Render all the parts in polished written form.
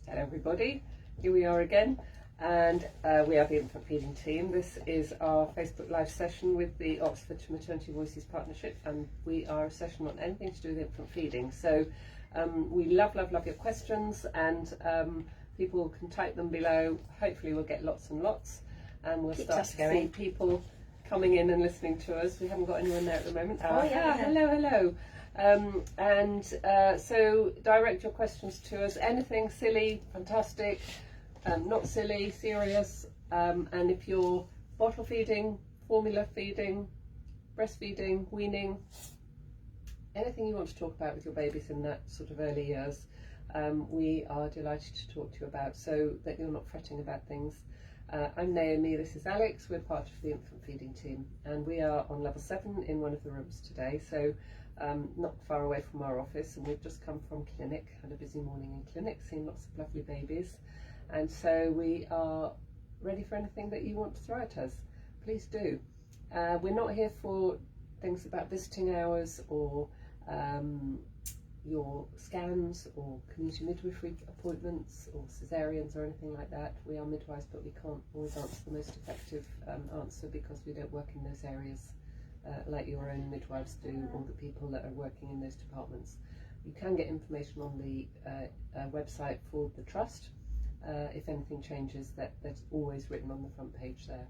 Hello everybody, here we are again, and we are the Infant Feeding Team. This is our Facebook Live session with the Oxford Maternity Voices Partnership, and we are a session on anything to do with infant feeding. So we love your questions, and people can type them below. Hopefully we'll get lots and lots, and we'll start to see people coming in and listening to us. We haven't got anyone there at the moment. Hello. So direct your questions to us. Anything silly, fantastic, not silly, serious, and if you're bottle feeding, formula feeding, breastfeeding, weaning, anything you want to talk about with your babies in that sort of early years, we are delighted to talk to you about, so that you're not fretting about things. I'm Naomi, this is Alex, we're part of the Infant Feeding Team, and we are on level 7 in one of the rooms today, so not far away from our office, and we've just come from clinic, had a busy morning in clinic, seen lots of lovely babies, and so we are ready for anything that you want to throw at us. Please do. We're not here for things about visiting hours or your scans or community midwifery appointments or cesareans or anything like that. We are midwives, but we can't always answer the most effective answer because we don't work in those areas like your own midwives do, or the people that are working in those departments. You can get information on the website for the trust. If anything changes, that's always written on the front page there.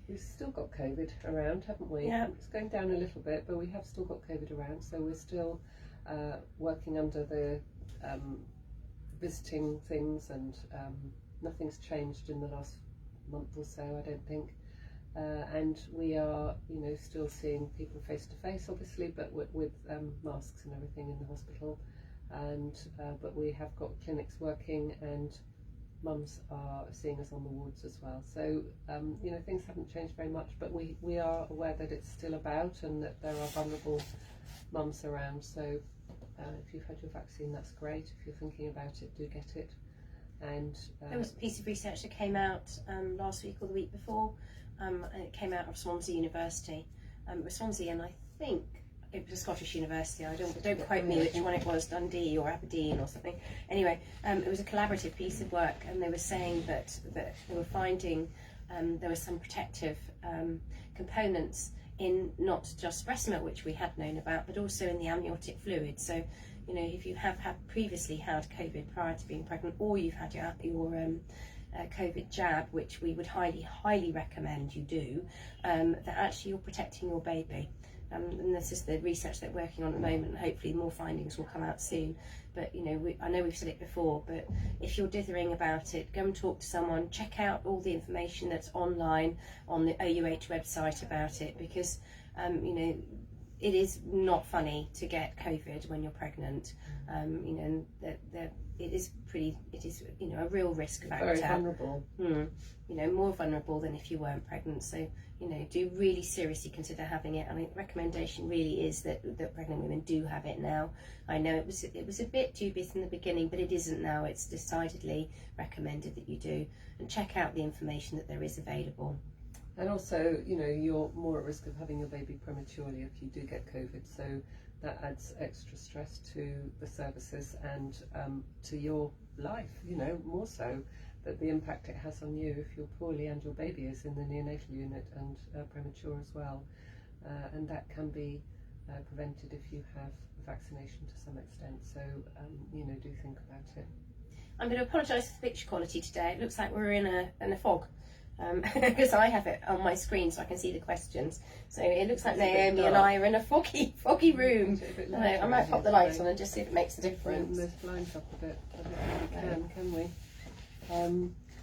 We've still got COVID around, haven't we? Yeah. It's going down a little bit, but we have still got COVID around, so we're still working under the visiting things, and nothing's changed in the last month or so, I don't think. And we are, still seeing people face to face, obviously, but with masks and everything in the hospital. And but we have got clinics working, and mums are seeing us on the wards as well. So things haven't changed very much, but we are aware that it's still about, and that there are vulnerable mums around. So if you've had your vaccine, that's great. If you're thinking about it, do get it. And there was a piece of research that came out last week or the week before, and it came out of Swansea University. It was Swansea, and I think it was a Scottish university. Don't quote me which one it was, Dundee or Aberdeen or something. Anyway, it was a collaborative piece of work, and they were saying that they were finding there were some protective components in not just breast milk, which we had known about, but also in the amniotic fluid. So, if you have previously had COVID prior to being pregnant, or you've had your COVID jab, which we would highly recommend you do, that actually you're protecting your baby. And this is the research that we're working on at the moment. Hopefully more findings will come out soon. But I know we've said it before, but if you're dithering about it, go and talk to someone, check out all the information that's online on the OUH website about it, because it is not funny to get COVID when you're pregnant. And it is a real risk factor. very vulnerable. More vulnerable than if you weren't pregnant. So do really seriously consider having it. I mean, the recommendation really is that pregnant women do have it now. I know it was a bit dubious in the beginning, but it isn't now. It's decidedly recommended that you do, and check out the information that there is available. And also, you're more at risk of having your baby prematurely if you do get COVID, so that adds extra stress to the services and to your life, more so, that the impact it has on you if you're poorly and your baby is in the neonatal unit and premature as well. And that can be prevented if you have vaccination to some extent, so do think about it. I'm going to apologise for the picture quality today. It looks like we're in a fog. Because I have it on my screen so I can see the questions. So it looks like Naomi and I are in a foggy room. I might pop the lights on and just see if it makes a difference. Those blinds up a bit. I don't think we can we?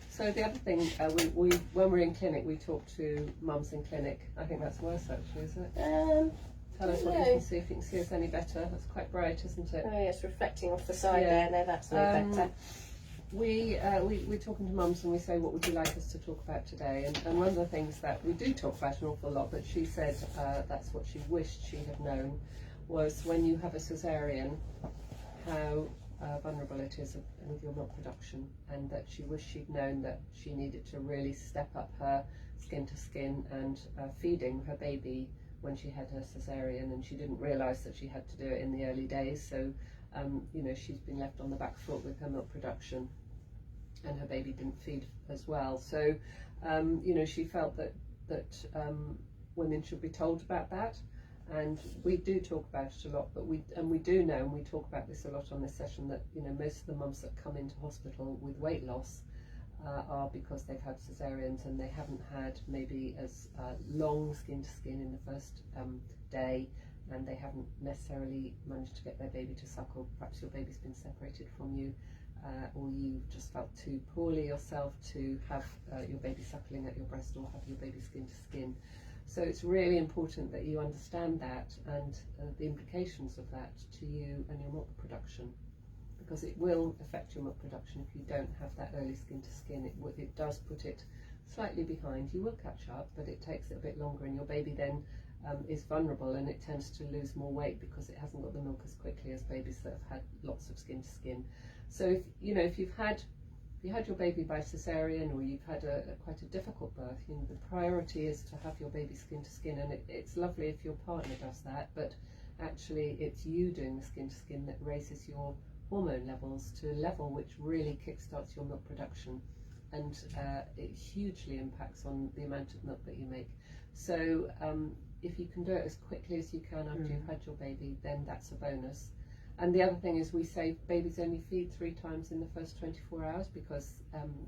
So the other thing, we when we're in clinic, we talk to mums in clinic. I think that's worse actually, isn't it? Tell us what you can see, if you can see us any better. That's quite bright, isn't it? Oh yeah, it's reflecting off the side there. No, that's no better. We're talking to mums and we say, what would you like us to talk about today? And one of the things that we do talk about an awful lot, but she said that's what she wished she had known, was when you have a cesarean, how vulnerable it is with your milk production, and that she wished she'd known that she needed to really step up her skin to skin and feeding her baby when she had her cesarean, and she didn't realise that she had to do it in the early days, so she's been left on the back foot with her milk production. and her baby didn't feed as well. So, you know, she felt that women should be told about that. And we do talk about it a lot, but we do know, and we talk about this a lot on this session, that, you know, most of the mums that come into hospital with weight loss are because they've had cesareans and they haven't had maybe as long skin to skin in the first day, and they haven't necessarily managed to get their baby to suckle. Perhaps your baby's been separated from you, or you've just felt too poorly yourself to have your baby suckling at your breast or have your baby skin to skin. So it's really important that you understand that and the implications of that to you and your milk production, because it will affect your milk production if you don't have that early skin to skin. It does put it slightly behind. You will catch up, but it takes it a bit longer, and your baby then is vulnerable, and it tends to lose more weight because it hasn't got the milk as quickly as babies that have had lots of skin to skin. So if you had your baby by cesarean, or you've had quite a difficult birth, you know, the priority is to have your baby skin to skin, and it's lovely if your partner does that, but actually it's you doing the skin to skin that raises your hormone levels to a level which really kickstarts your milk production, and it hugely impacts on the amount of milk that you make. So if you can do it as quickly as you can after you've had your baby, then that's a bonus. And the other thing is, we say babies only feed 3 times in the first 24 hours because,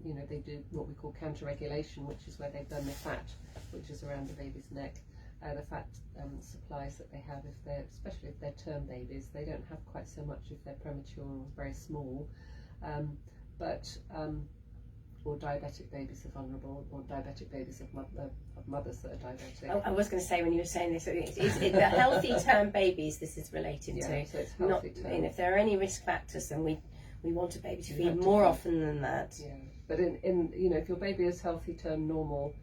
you know, they do what we call counter-regulation, which is where they burn the fat, which is around the baby's neck. The fat supplies that they have, especially if they're term babies, they don't have quite so much if they're premature or very small. Or diabetic babies are vulnerable, or diabetic babies of mothers that are diabetic. I was going to say, when you were saying this, it's the healthy term babies this is related to. So it's healthy term. And if there are any risk factors, then we want a baby to feed more often than that. Yeah, but in you know, if your baby is healthy term normal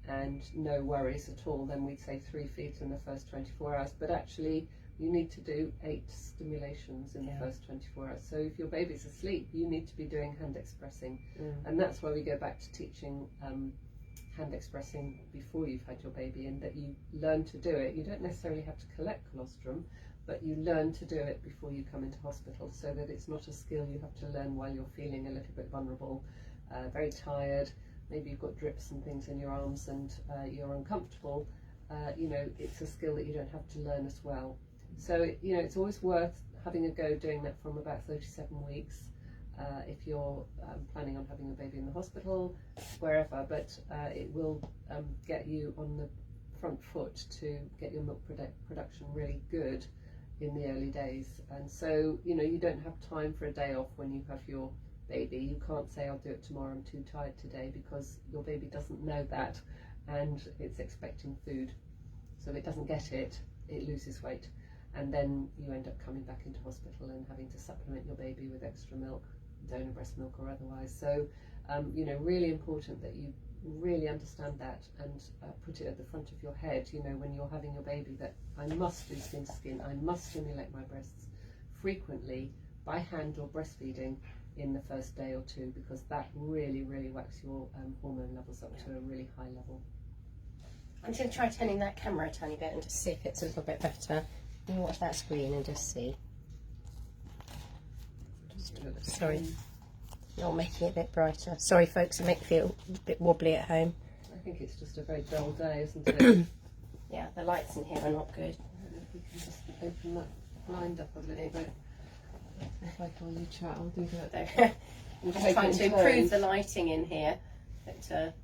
and no worries at all, then we'd say 3 feeds in the first 24 hours. But actually, you need to do 8 stimulations in the first 24 hours. So if your baby's asleep, you need to be doing hand expressing. And that's why we go back to teaching hand expressing before you've had your baby, and that you learn to do it. You don't necessarily have to collect colostrum, but you learn to do it before you come into hospital, so that it's not a skill you have to learn while you're feeling a little bit vulnerable, very tired, maybe you've got drips and things in your arms and you're uncomfortable. You know, it's a skill that you don't have to learn as well. So, you know, it's always worth having a go doing that from about 37 weeks if you're planning on having a baby in the hospital, wherever, but it will get you on the front foot to get your milk production really good in the early days. And so, you know, you don't have time for a day off when you have your baby. You can't say, I'll do it tomorrow, I'm too tired today, because your baby doesn't know that, and it's expecting food. So if it doesn't get it, it loses weight. And then you end up coming back into hospital and having to supplement your baby with extra milk, donor breast milk or otherwise. So, you know, really important that you really understand that and put it at the front of your head, you know, when you're having your baby, that I must do skin to skin, I must stimulate my breasts frequently by hand or breastfeeding in the first day or 2, because that really, really whacks your hormone levels up to a really high level. I'm going to try turning that camera a tiny bit and just see if it's a little bit better. You watch that screen and just see. Sorry, not making it a bit brighter. Sorry folks, it makes me feel a bit wobbly at home. I think it's just a very dull day, isn't it? Yeah, the lights in here are not good. I don't know if we can just open that blind up a little bit. If I call you chat, I'll do that. I'm just trying to improve the lighting in here. But,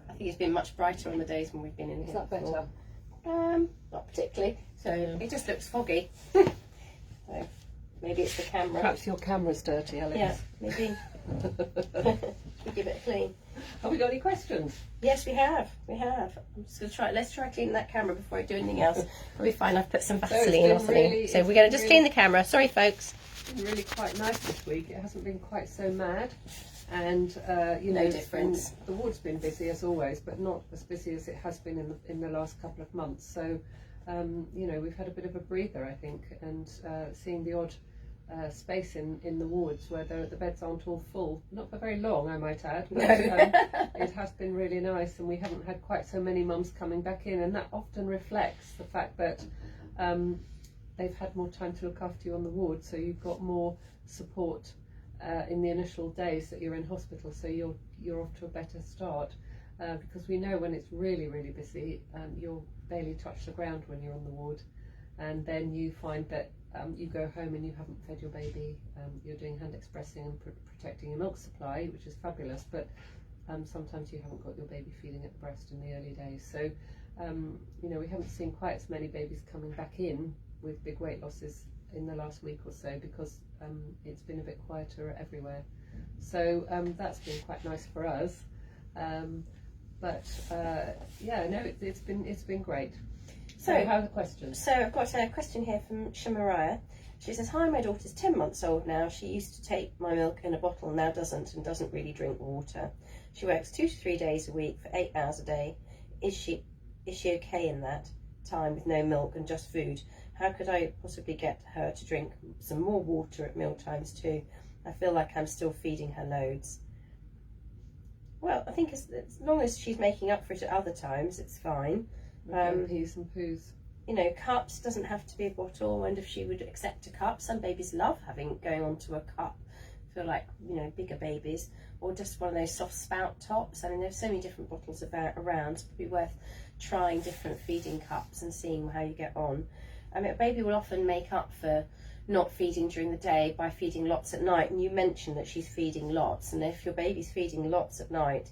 I think it's been much brighter on the days when we've been in here. Is that better? Not particularly. So it just looks foggy. So maybe it's the camera. Perhaps your camera's dirty, Alex. Yeah, maybe. We give it a clean. Have we got any questions? Yes, we have. I'm just going to try. Let's try cleaning that camera before I do anything else. It'll be fine. I've put some Vaseline or something. Really, so we're going to just clean the camera. Sorry, folks. It's been really quite nice this week. It hasn't been quite so mad. And you know, no difference. The ward's been busy as always, but not as busy as it has been in the last couple of months. So, you know, we've had a bit of a breather, I think, and seeing the odd space in the wards where the beds aren't all full. Not for very long, I might add, but it has been really nice, and we haven't had quite so many mums coming back in, and that often reflects the fact that they've had more time to look after you on the ward, so you've got more support in the initial days that you're in hospital, so you're off to a better start, because we know when it's really, really busy, you'll barely touch the ground when you're on the ward, and then you find that you go home and you haven't fed your baby. You're doing hand expressing and protecting your milk supply, which is fabulous, but sometimes you haven't got your baby feeding at the breast in the early days. So you know, we haven't seen quite as many babies coming back in with big weight losses in the last week or so, because it's been a bit quieter everywhere. So that's been quite nice for us. But yeah, no, it's been great. So how are the questions? So I've got a question here from Shamaraya. She says, hi, my daughter's 10 months old now. She used to take my milk in a bottle, now doesn't, and doesn't really drink water. She works 2 to 3 days a week for 8 hours a day. Is she okay in that time with no milk and just food? How could I possibly get her to drink some more water at meal times too? I feel like I'm still feeding her loads. Well, I think as long as she's making up for it at other times, it's fine. Peas and poos. You know, cups, doesn't have to be a bottle, and if she would accept a cup, some babies love going onto a cup, feel like, you know, bigger babies, or just one of those soft spout tops. I mean, there's so many different bottles around. It's probably worth trying different feeding cups and seeing how you get on. I mean, a baby will often make up for not feeding during the day by feeding lots at night, and you mentioned that she's feeding lots, and if your baby's feeding lots at night,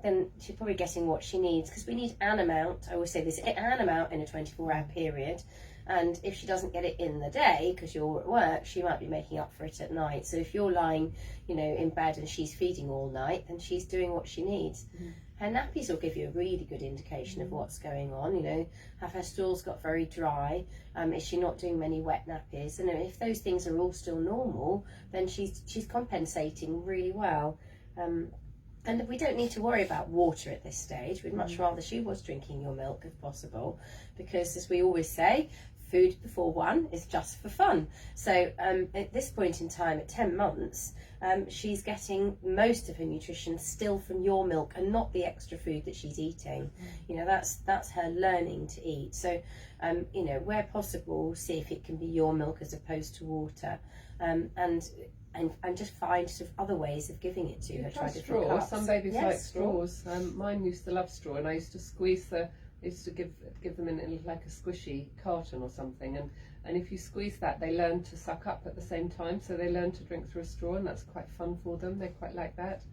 then she's probably getting what she needs, because we need an amount. I always say there's an amount in a 24-hour period, and if she doesn't get it in the day because you're at work, she might be making up for it at night. So if you're lying, you know, in bed and she's feeding all night, then she's doing what she needs. Her nappies will give you a really good indication of what's going on. You know, have her stools got very dry? Is she not doing many wet nappies? And if those things are all still normal, then she's compensating really well. And we don't need to worry about water at this stage. We'd much rather she was drinking your milk if possible, because as we always say, food before one is just for fun. So at this point in time, at 10 months, she's getting most of her nutrition still from your milk and not the extra food that she's eating. You know, that's her learning to eat. So, you know, where possible, see if it can be your milk as opposed to water. And just find sort of other ways of giving it to her. Try different straw. cups. Some babies Yes, like straws. Mine used to love straw, and I used to squeeze used to give them in like a squishy carton or something, and if you squeeze that, they learn to suck up at the same time, so they learn to drink through a straw, and that's quite fun for them. They quite like that.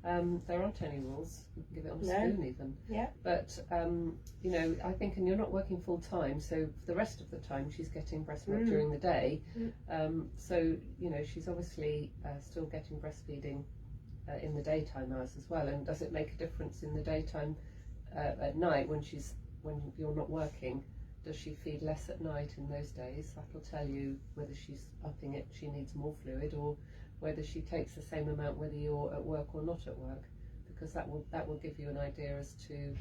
There aren't any rules. You can give it on a spoon even. Yeah. But you know, I think, and you're not working full time, so for the rest of the time she's getting breast milk during the day. So you know, she's obviously still getting breastfeeding in the daytime hours as well. And does it make a difference in the daytime at night when you're not working? Does she feed less at night in those days? That'll tell you whether she's upping it, she needs more fluid, or whether she takes the same amount whether you're at work or not at work, because that will give you an idea as to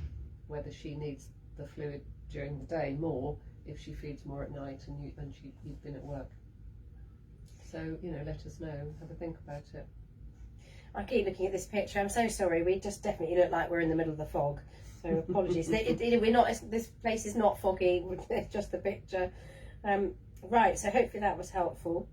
whether she needs the fluid during the day more if she feeds more at night and you've been at work. So, you know, let us know, have a think about it. I keep looking at this picture. I'm so sorry. We just definitely look like we're in the middle of the fog. So apologies. We're not. This place is not foggy. It's just the picture. Right. So hopefully that was helpful.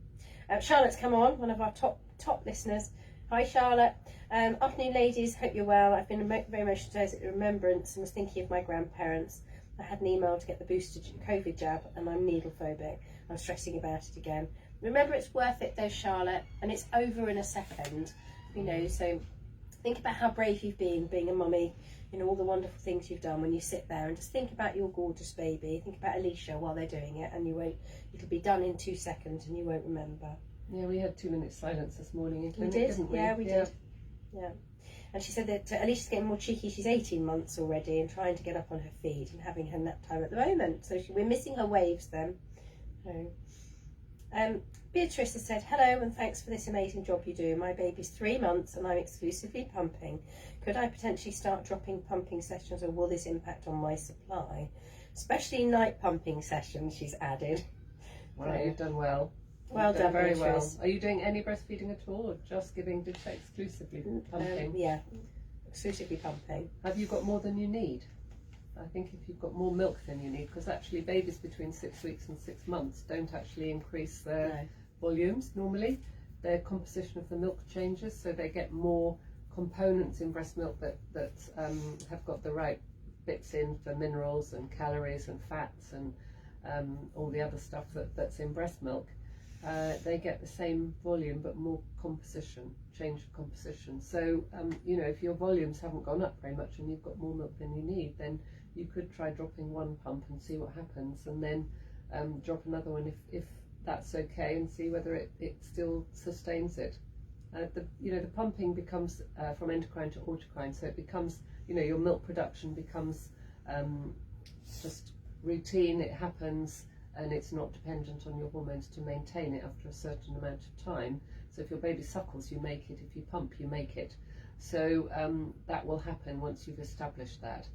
Charlotte's come on, one of our top listeners. Hi, Charlotte. Afternoon, ladies. Hope you're well. I've been very emotional today at remembrance and was thinking of my grandparents. I had an email to get the booster COVID jab, and I'm needle phobic. I'm stressing about it again. Remember, it's worth it though, Charlotte, and it's over in a second. You know, so think about how brave you've been being a mummy. You know, all the wonderful things you've done when you sit there and just think about your gorgeous baby. Think about Alicia while they're doing it, and it'll be done in 2 seconds and you won't remember. Yeah, we had 2 minutes silence this morning in clinic, didn't we? Yeah, we did. Yeah. And she said that Alicia's getting more cheeky. She's 18 months already and trying to get up on her feet and having her nap time at the moment. So we're missing her waves then. So, Beatrice has said, hello and thanks for this amazing job you do. My baby's 3 months and I'm exclusively pumping. Could I potentially start dropping pumping sessions, or will this impact on my supply? Especially night pumping sessions, she's added. Well, so, you've done well. Well done, very Beatrice. well. Are you doing any breastfeeding at all, or just giving, did you say exclusively pumping? Yeah, exclusively pumping. Have you got more than you need? I think if you've got more milk than you need, because actually babies between 6 weeks and 6 months don't actually increase their volumes normally. their composition of the milk changes, so they get more components in breast milk that have got the right bits in for minerals and calories and fats and all the other stuff that's in breast milk. They get the same volume but more composition, change of composition. So you know, if your volumes haven't gone up very much and you've got more milk than you need, then you could try dropping one pump and see what happens, and then drop another one if that's okay, and see whether it still sustains it. The pumping becomes from endocrine to autocrine, so it becomes, you know, your milk production becomes just routine. It happens, and it's not dependent on your hormones to maintain it after a certain amount of time. So if your baby suckles, you make it. If you pump, you make it. So that will happen once you've established that.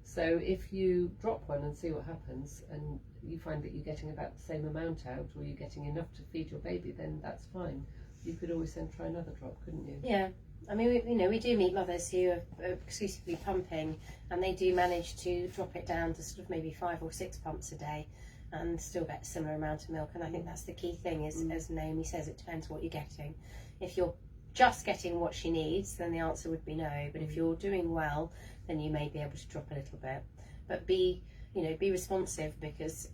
So if you drop one and see what happens, and you find that you're getting about the same amount out, or you're getting enough to feed your baby, then that's fine. You could always then try another drop, couldn't you? Yeah. I mean, we do meet mothers who are exclusively pumping, and they do manage to drop it down to sort of maybe 5 or 6 pumps a day and still get a similar amount of milk. And I think that's the key thing is, as Naomi says, it depends what you're getting. If you're just getting what she needs, then the answer would be no. But if you're doing well, then you may be able to drop a little bit. But be responsive, because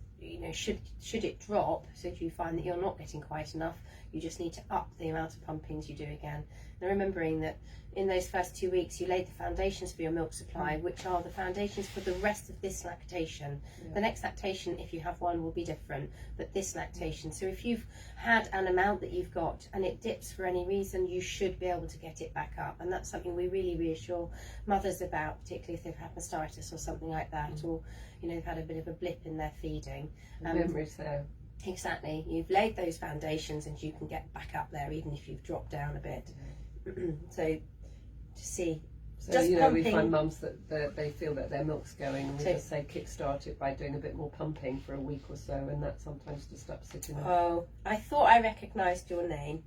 should it drop, so if you find that you're not getting quite enough, you just need to up the amount of pumpings you do again. And remembering that in those first 2 weeks you laid the foundations for your milk supply, which are the foundations for the rest of this lactation. The next lactation, if you have one, will be different, but this lactation, so if you've had an amount that you've got and it dips for any reason, you should be able to get it back up. And that's something we really reassure mothers about, particularly if they've had mastitis or something like that, or they've had a bit of a blip in their feeding. Memories there. Exactly. You've laid those foundations and you can get back up there even if you've dropped down a bit. So to see. So just we pumping. find mums that they feel that their milk's going, and we just say kickstart it by doing a bit more pumping for a week or so, and that sometimes just ups it enough. Oh, I thought I recognised your name.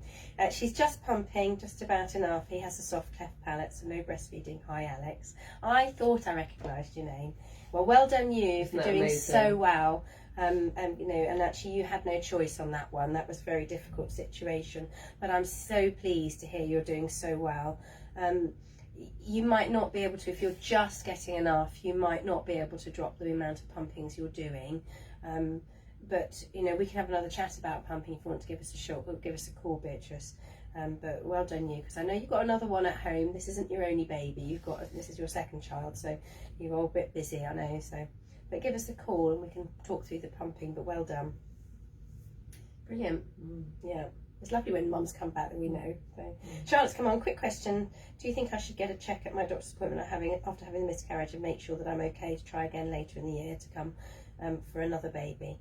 She's just pumping, just about enough. He has a soft cleft palate, so no breastfeeding. Hi, Alex. I thought I recognised your name. Well done you for doing so well. And actually you had no choice on that one. That was a very difficult situation, but I'm so pleased to hear you're doing so well. You might not be able to, if you're just getting enough, you might not be able to drop the amount of pumpings you're doing. But we can have another chat about pumping if you want to give us a shot. Give us a call, Beatrice. But well done you, because I know you've got another one at home. This isn't your only baby. This is your second child, so you're all a bit busy, I know. So, but give us a call and we can talk through the pumping. But well done. Brilliant. Yeah. It's lovely when mums come back that we know. So, Charlotte's come on. Quick question: do you think I should get a check at my doctor's appointment after having a miscarriage and make sure that I'm okay to try again later in the year to come for another baby?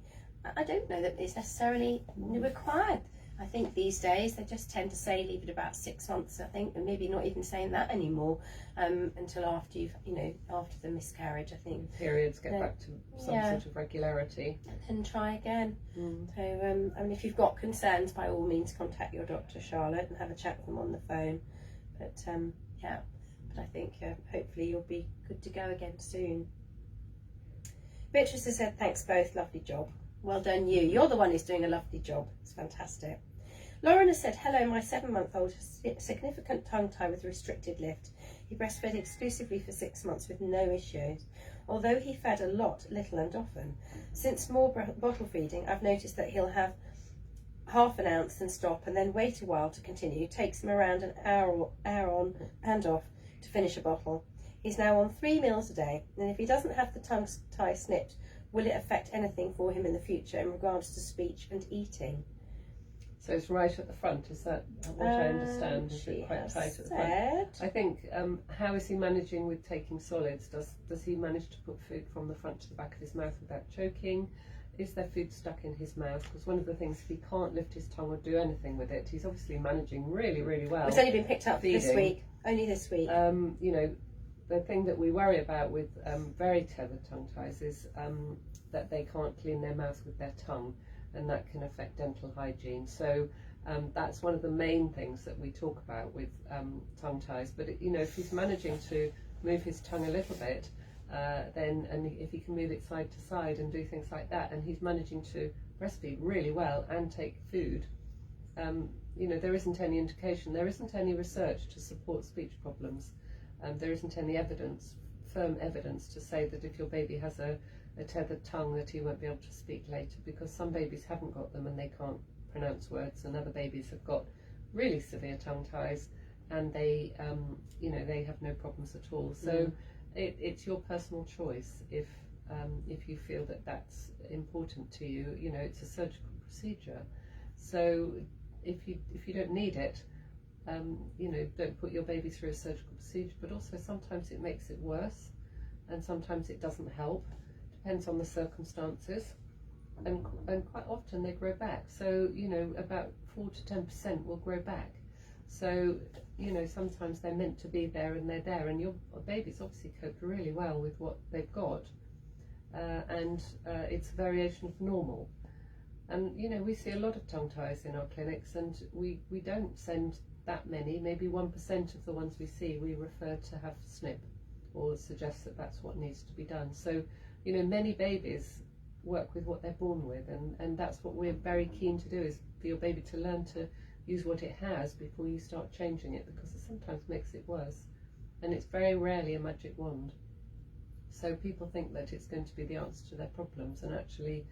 I don't know that it's necessarily required. I think these days they just tend to say leave it about 6 months, I think, and maybe not even saying that anymore until after after the miscarriage, I think. Periods get back to some sort of regularity. And try again. So, if you've got concerns, by all means contact your doctor, Charlotte, and have a chat with them on the phone. But but I think hopefully you'll be good to go again soon. Beatrice has said, thanks both, lovely job. Well done you. You're the one who's doing a lovely job. It's fantastic. Lauren has said, hello, my 7-month-old has significant tongue tie with restricted lift. He breastfed exclusively for 6 months with no issues, although he fed a lot, little and often. Since more bottle feeding, I've noticed that he'll have half an ounce and stop and then wait a while to continue. It takes him around an hour on and off to finish a bottle. He's now on 3 meals a day, and if he doesn't have the tongue tie snipped, will it affect anything for him in the future in regards to speech and eating? So it's right at the front, is that what I understand? Is it quite tight at the front? I think, how is he managing with taking solids? Does he manage to put food from the front to the back of his mouth without choking? Is there food stuck in his mouth? Because one of the things, if he can't lift his tongue or do anything with it, he's obviously managing really, really well. It's only been picked up this week, only this week. The thing that we worry about with very tethered tongue ties is that they can't clean their mouth with their tongue, and that can affect dental hygiene. So that's one of the main things that we talk about with tongue ties. But if he's managing to move his tongue a little bit, and if he can move it side to side and do things like that, and he's managing to breastfeed really well and take food, you know, there isn't any indication, there isn't any research to support speech problems. There isn't any evidence, firm evidence, to say that if your baby has a tethered tongue that he won't be able to speak later, because some babies haven't got them and they can't pronounce words, and other babies have got really severe tongue ties and they, you know, they have no problems at all. So it's your personal choice if you feel that that's important to you. You know, it's a surgical procedure, so if you don't need it, you know, don't put your baby through a surgical procedure. But also sometimes it makes it worse, and sometimes it doesn't help. Depends on the circumstances, and quite often they grow back. So, you know, about 4 to 10% will grow back. So, you know, sometimes they're meant to be there and they're there, and your baby's obviously coped really well with what they've got, and it's a variation of normal. And, you know, we see a lot of tongue ties in our clinics, and we don't send that many. Maybe 1% of the ones we see we refer to have snip or suggest that that's what needs to be done. So, you know, many babies work with what they're born with, and that's what we're very keen to do, is for your baby to learn to use what it has before you start changing it, because it sometimes makes it worse, and it's very rarely a magic wand. So people think that it's going to be the answer to their problems, and actually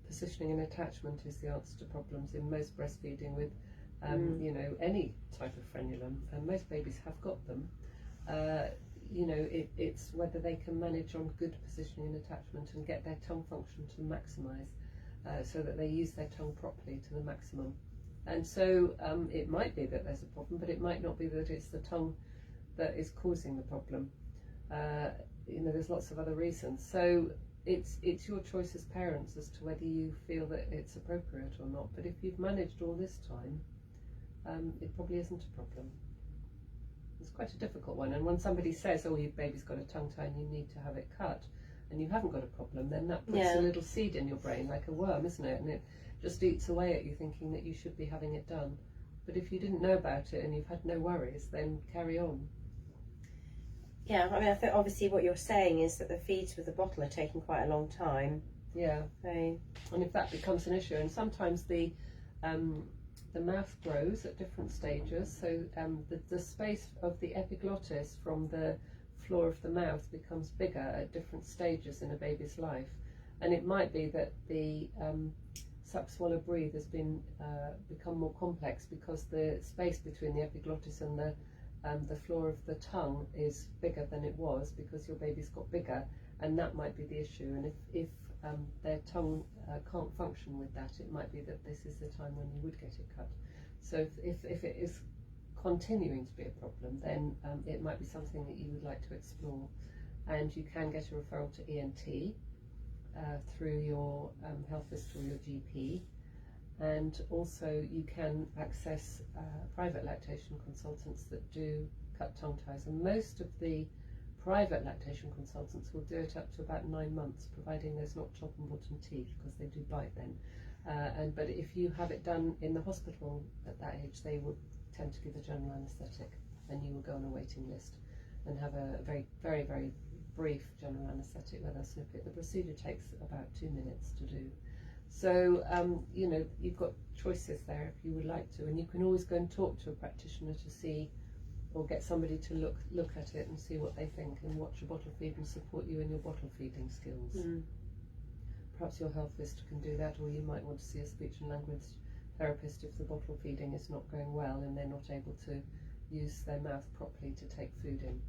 positioning and attachment is the answer to problems in most breastfeeding with you know, any type of frenulum, and most babies have got them. You know, it's whether they can manage on good positioning and attachment and get their tongue function to maximise, so that they use their tongue properly to the maximum. And so it might be that there's a problem, but it might not be that it's the tongue that is causing the problem. You know, there's lots of other reasons. So it's your choice as parents as to whether you feel that it's appropriate or not. But if you've managed all this time, it probably isn't a problem. It's quite a difficult one, and when somebody says, oh, your baby's got a tongue tie and you need to have it cut, and you haven't got a problem, then that puts a little seed in your brain, like a worm, isn't it? And it just eats away at you, thinking that you should be having it done. But if you didn't know about it and you've had no worries, then carry on. Yeah, I mean, I think obviously what you're saying is that the feeds with the bottle are taking quite a long time. Yeah. So, and if that becomes an issue, and sometimes the mouth grows at different stages, so the space of the epiglottis from the floor of the mouth becomes bigger at different stages in a baby's life, and it might be that the suck, swallow, breathe has been become more complex because the space between the epiglottis and the floor of the tongue is bigger than it was because your baby's got bigger, and that might be the issue. And if their tongue can't function with that, it might be that this is the time when you would get it cut. So if it is continuing to be a problem, then it might be something that you would like to explore, and you can get a referral to ENT through your health visitor or your GP, and also you can access private lactation consultants that do cut tongue ties, and most of the private lactation consultants will do it up to about 9 months, providing there's not top and bottom teeth, because they do bite then. But if you have it done in the hospital at that age, they will tend to give a general anaesthetic, and you will go on a waiting list and have a very, very, very brief general anaesthetic where they'll snip it. The procedure takes about 2 minutes to do. So, you know, you've got choices there if you would like to, and you can always go and talk to a practitioner to see, or get somebody to look at it and see what they think, and watch a bottle feed and support you in your bottle feeding skills. Perhaps your health visitor can do that, or you might want to see a speech and language therapist if the bottle feeding is not going well and they're not able to use their mouth properly to take food in.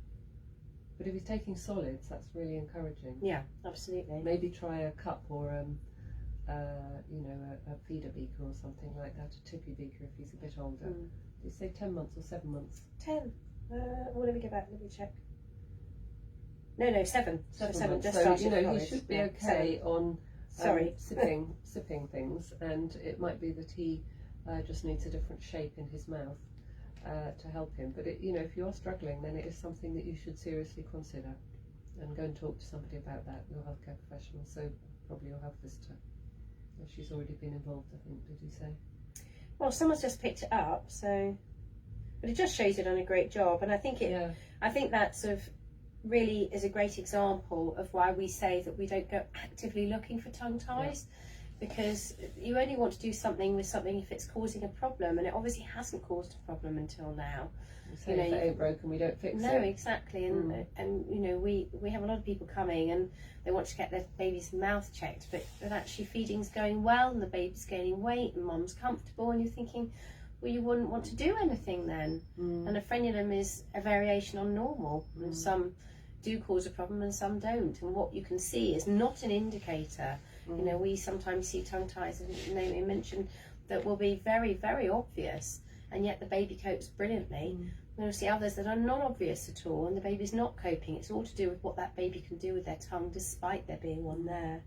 But if he's taking solids, that's really encouraging. yeah, absolutely. Maybe try a cup or you know, a feeder beaker or something like that, a tippy beaker if he's a bit older. Do you say 10 months or 7 months? 10. Well, let me go back. Let me check. No, 7. 7. months. Just so, started you know, college. he should be Yeah, okay 7. on Sorry. sipping things, and it might be that he just needs a different shape in his mouth to help him. But you know, if you are struggling, then it is something that you should seriously consider, and go and talk to somebody about that, your healthcare professional. So probably your health visitor. She's already been involved, I think. Did you say? Well, someone's just picked it up, so. But it just shows you've done a great job, and I think I think that sort of really is a great example of why we say that we don't go actively looking for tongue ties. because you only want to do something with something if it's causing a problem, and it obviously hasn't caused a problem until now. So if it ain't broken, we don't fix it. No, exactly, and you know, we have a lot of people coming and they want to get their baby's mouth checked, but actually feeding's going well and the baby's gaining weight and mum's comfortable, and you're thinking, well, you wouldn't want to do anything then. And a frenulum is a variation on normal, and some do cause a problem and some don't, and what you can see is not an indicator. You know, we sometimes see tongue ties, and Naomi mentioned, that will be very, very obvious, and yet the baby copes brilliantly. We'll see others that are not obvious at all, and the baby's not coping. It's all to do with what that baby can do with their tongue, despite there being one there.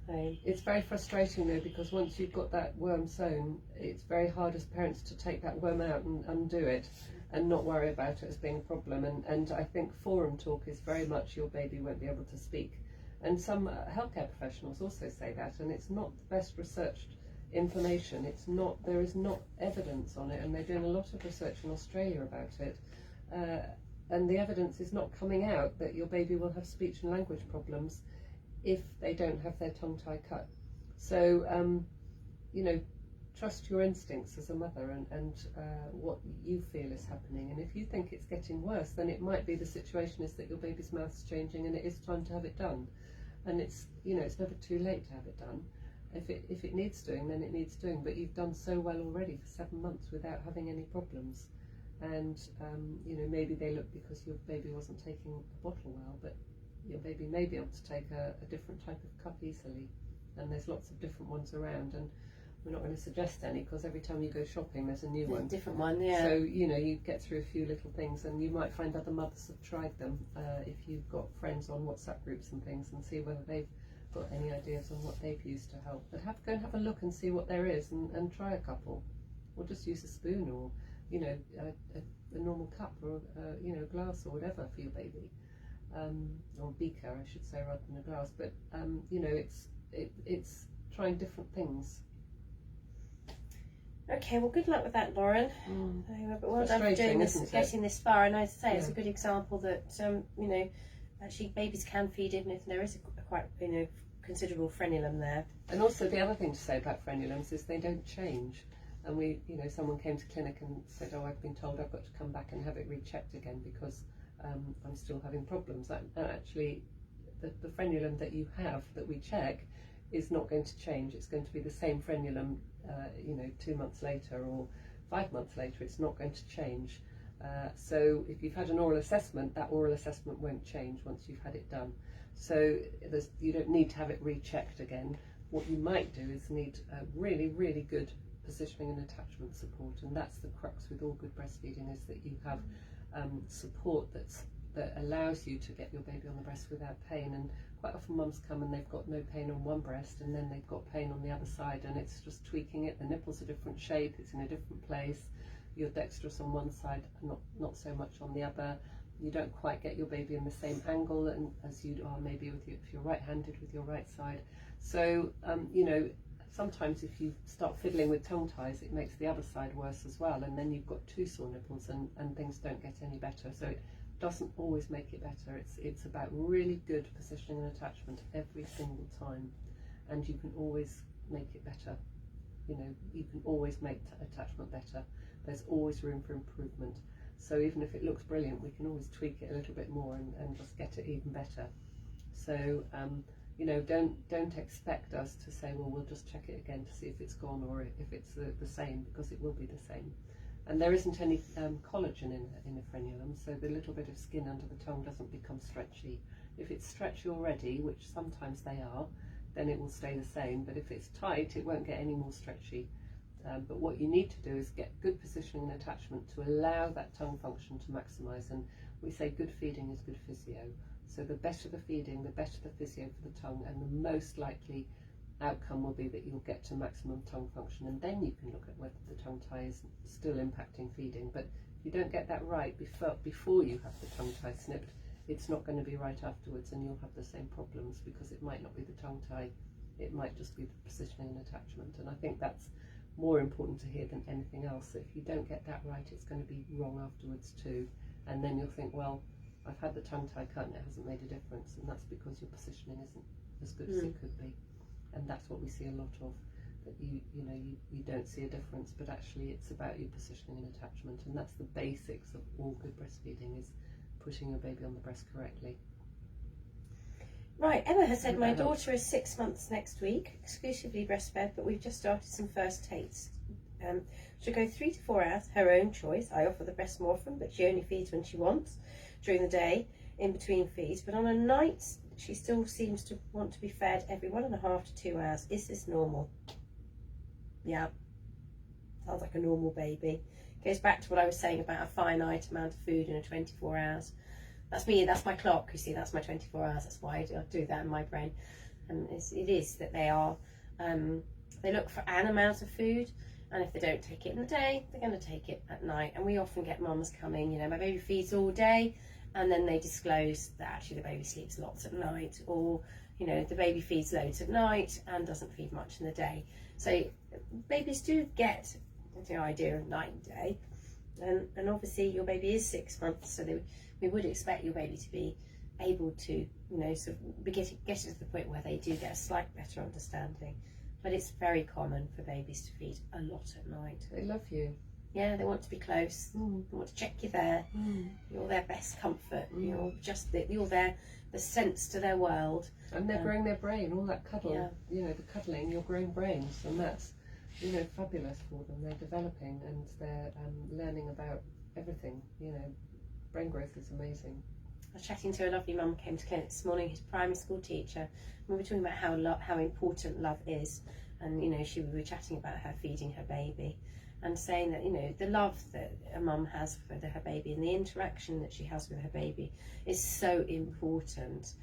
So it's very frustrating though, because once you've got that worm sewn, it's very hard as parents to take that worm out and undo it, and not worry about it as being a problem. And I think forum talk is very much your baby won't be able to speak. And some healthcare professionals also say that, and it's not the best researched information. It's not, there is not evidence on it, and they're doing a lot of research in Australia about it, and the evidence is not coming out that your baby will have speech and language problems if they don't have their tongue tie cut. So you know, trust your instincts as a mother, and what you feel is happening, and if you think it's getting worse, then it might be the situation is that your baby's mouth's changing and it is time to have it done. And it's, you know, it's never too late to have it done. If it needs doing, then it needs doing, but you've done so well already for 7 months without having any problems. And you know, maybe they look because your baby wasn't taking a bottle well, but your baby may be able to take a different type of cup easily, and there's lots of different ones around, and we're not going to suggest any, because every time you go shopping there's a new one. Different one, yeah. So, you know, you get through a few little things, and you might find other mothers have tried them, if you've got friends on WhatsApp groups and things, and see whether they've got any ideas on what they've used to help. But go and have a look and see what there is, and try a couple, or just use a spoon, or, you know, a normal cup, or you know, glass or whatever for your baby, or a beaker I should say, rather than a glass. But you know, it's trying different things. Okay, well, good luck with that, Lauren. But well done for doing this, getting this far. And I'd say it's a good example that you know, actually babies can feed even if there is a quite, you know, considerable frenulum there. And also the other thing to say about frenulums is they don't change. And we, you know, someone came to clinic and said, oh, I've been told I've got to come back and have it rechecked again because I'm still having problems. And actually, the frenulum that you have that we check is not going to change. It's going to be the same frenulum, you know, 2 months later or 5 months later. It's not going to change. So if you've had an oral assessment, that oral assessment won't change once you've had it done. So you don't need to have it rechecked again. What you might do is need really, really good positioning and attachment support, and that's the crux with all good breastfeeding, is that you have support that allows you to get your baby on the breast without pain. And quite often mums come and they've got no pain on one breast, and then they've got pain on the other side, and it's just tweaking it. The nipple's a different shape, it's in a different place, you're dexterous on one side, not so much on the other. You don't quite get your baby in the same angle as you are maybe if you're right-handed with your right side. So you know, sometimes if you start fiddling with tongue ties, it makes the other side worse as well, and then you've got 2 sore nipples, and things don't get any better. So it doesn't always make it better. It's about really good positioning and attachment every single time, and you can always make it better. You know, you can always make attachment better. There's always room for improvement. So even if it looks brilliant, we can always tweak it a little bit more and just get it even better. So you know, don't expect us to say, well, we'll just check it again to see if it's gone or if it's the same, because it will be the same. And there isn't any collagen in a frenulum, so the little bit of skin under the tongue doesn't become stretchy. If it's stretchy already, which sometimes they are, then it will stay the same. But if it's tight, it won't get any more stretchy. But what you need to do is get good positioning and attachment to allow that tongue function to maximise. And we say good feeding is good physio. So the better the feeding, the better the physio for the tongue, and the most likely outcome will be that you'll get to maximum tongue function, and then you can look at whether the tongue tie is still impacting feeding. But if you don't get that right before you have the tongue tie snipped, it's not going to be right afterwards, and you'll have the same problems, because it might not be the tongue tie, it might just be the positioning and attachment. And I think that's more important to hear than anything else. If you don't get that right, it's going to be wrong afterwards too, and then you'll think, well, I've had the tongue tie cut and it hasn't made a difference, and that's because your positioning isn't as good as it could be. and that's what we see a lot of. That you don't see a difference, but actually it's about your positioning and attachment, and that's the basics of all good breastfeeding, is putting your baby on the breast correctly. Right, Emma has said, my daughter is 6 months next week, exclusively breastfed, but we've just started some first tastes. She'll go 3 to 4 hours, her own choice. I offer the breast more often, but she only feeds when she wants during the day, in between feeds. But on a night, she still seems to want to be fed every 1.5 to 2 hours. Is this normal? Yeah, sounds like a normal baby. Goes back to what I was saying about a finite amount of food in a 24 hours. That's me, that's my clock, you see, that's my 24 hours. That's why I do that in my brain. And it is that they are, they look for an amount of food, and if they don't take it in the day, they're going to take it at night. And we often get mums coming, you know, my baby feeds all day, and then they disclose that actually the baby sleeps lots at night, or, you know, the baby feeds loads at night and doesn't feed much in the day. So babies do get the idea of night and day, and obviously your baby is 6 months, so we would expect your baby to be able to, you know, sort of get to the point where they do get a slight better understanding. But it's very common for babies to feed a lot at night. They love you. Yeah, they want to be close. They want to check you're there. You're their best comfort. You're the sense to their world. And they're growing their brain, all that cuddle, you know, the cuddling, you're growing brains, and that's, you know, fabulous for them. They're developing and they're learning about everything, you know. Brain growth is amazing. I was chatting to a lovely mum who came to clinic this morning, his primary school teacher. We were talking about how important love is, and you know, we were chatting about her feeding her baby, and saying that, you know, the love that a mum has for her baby and the interaction that she has with her baby is so important.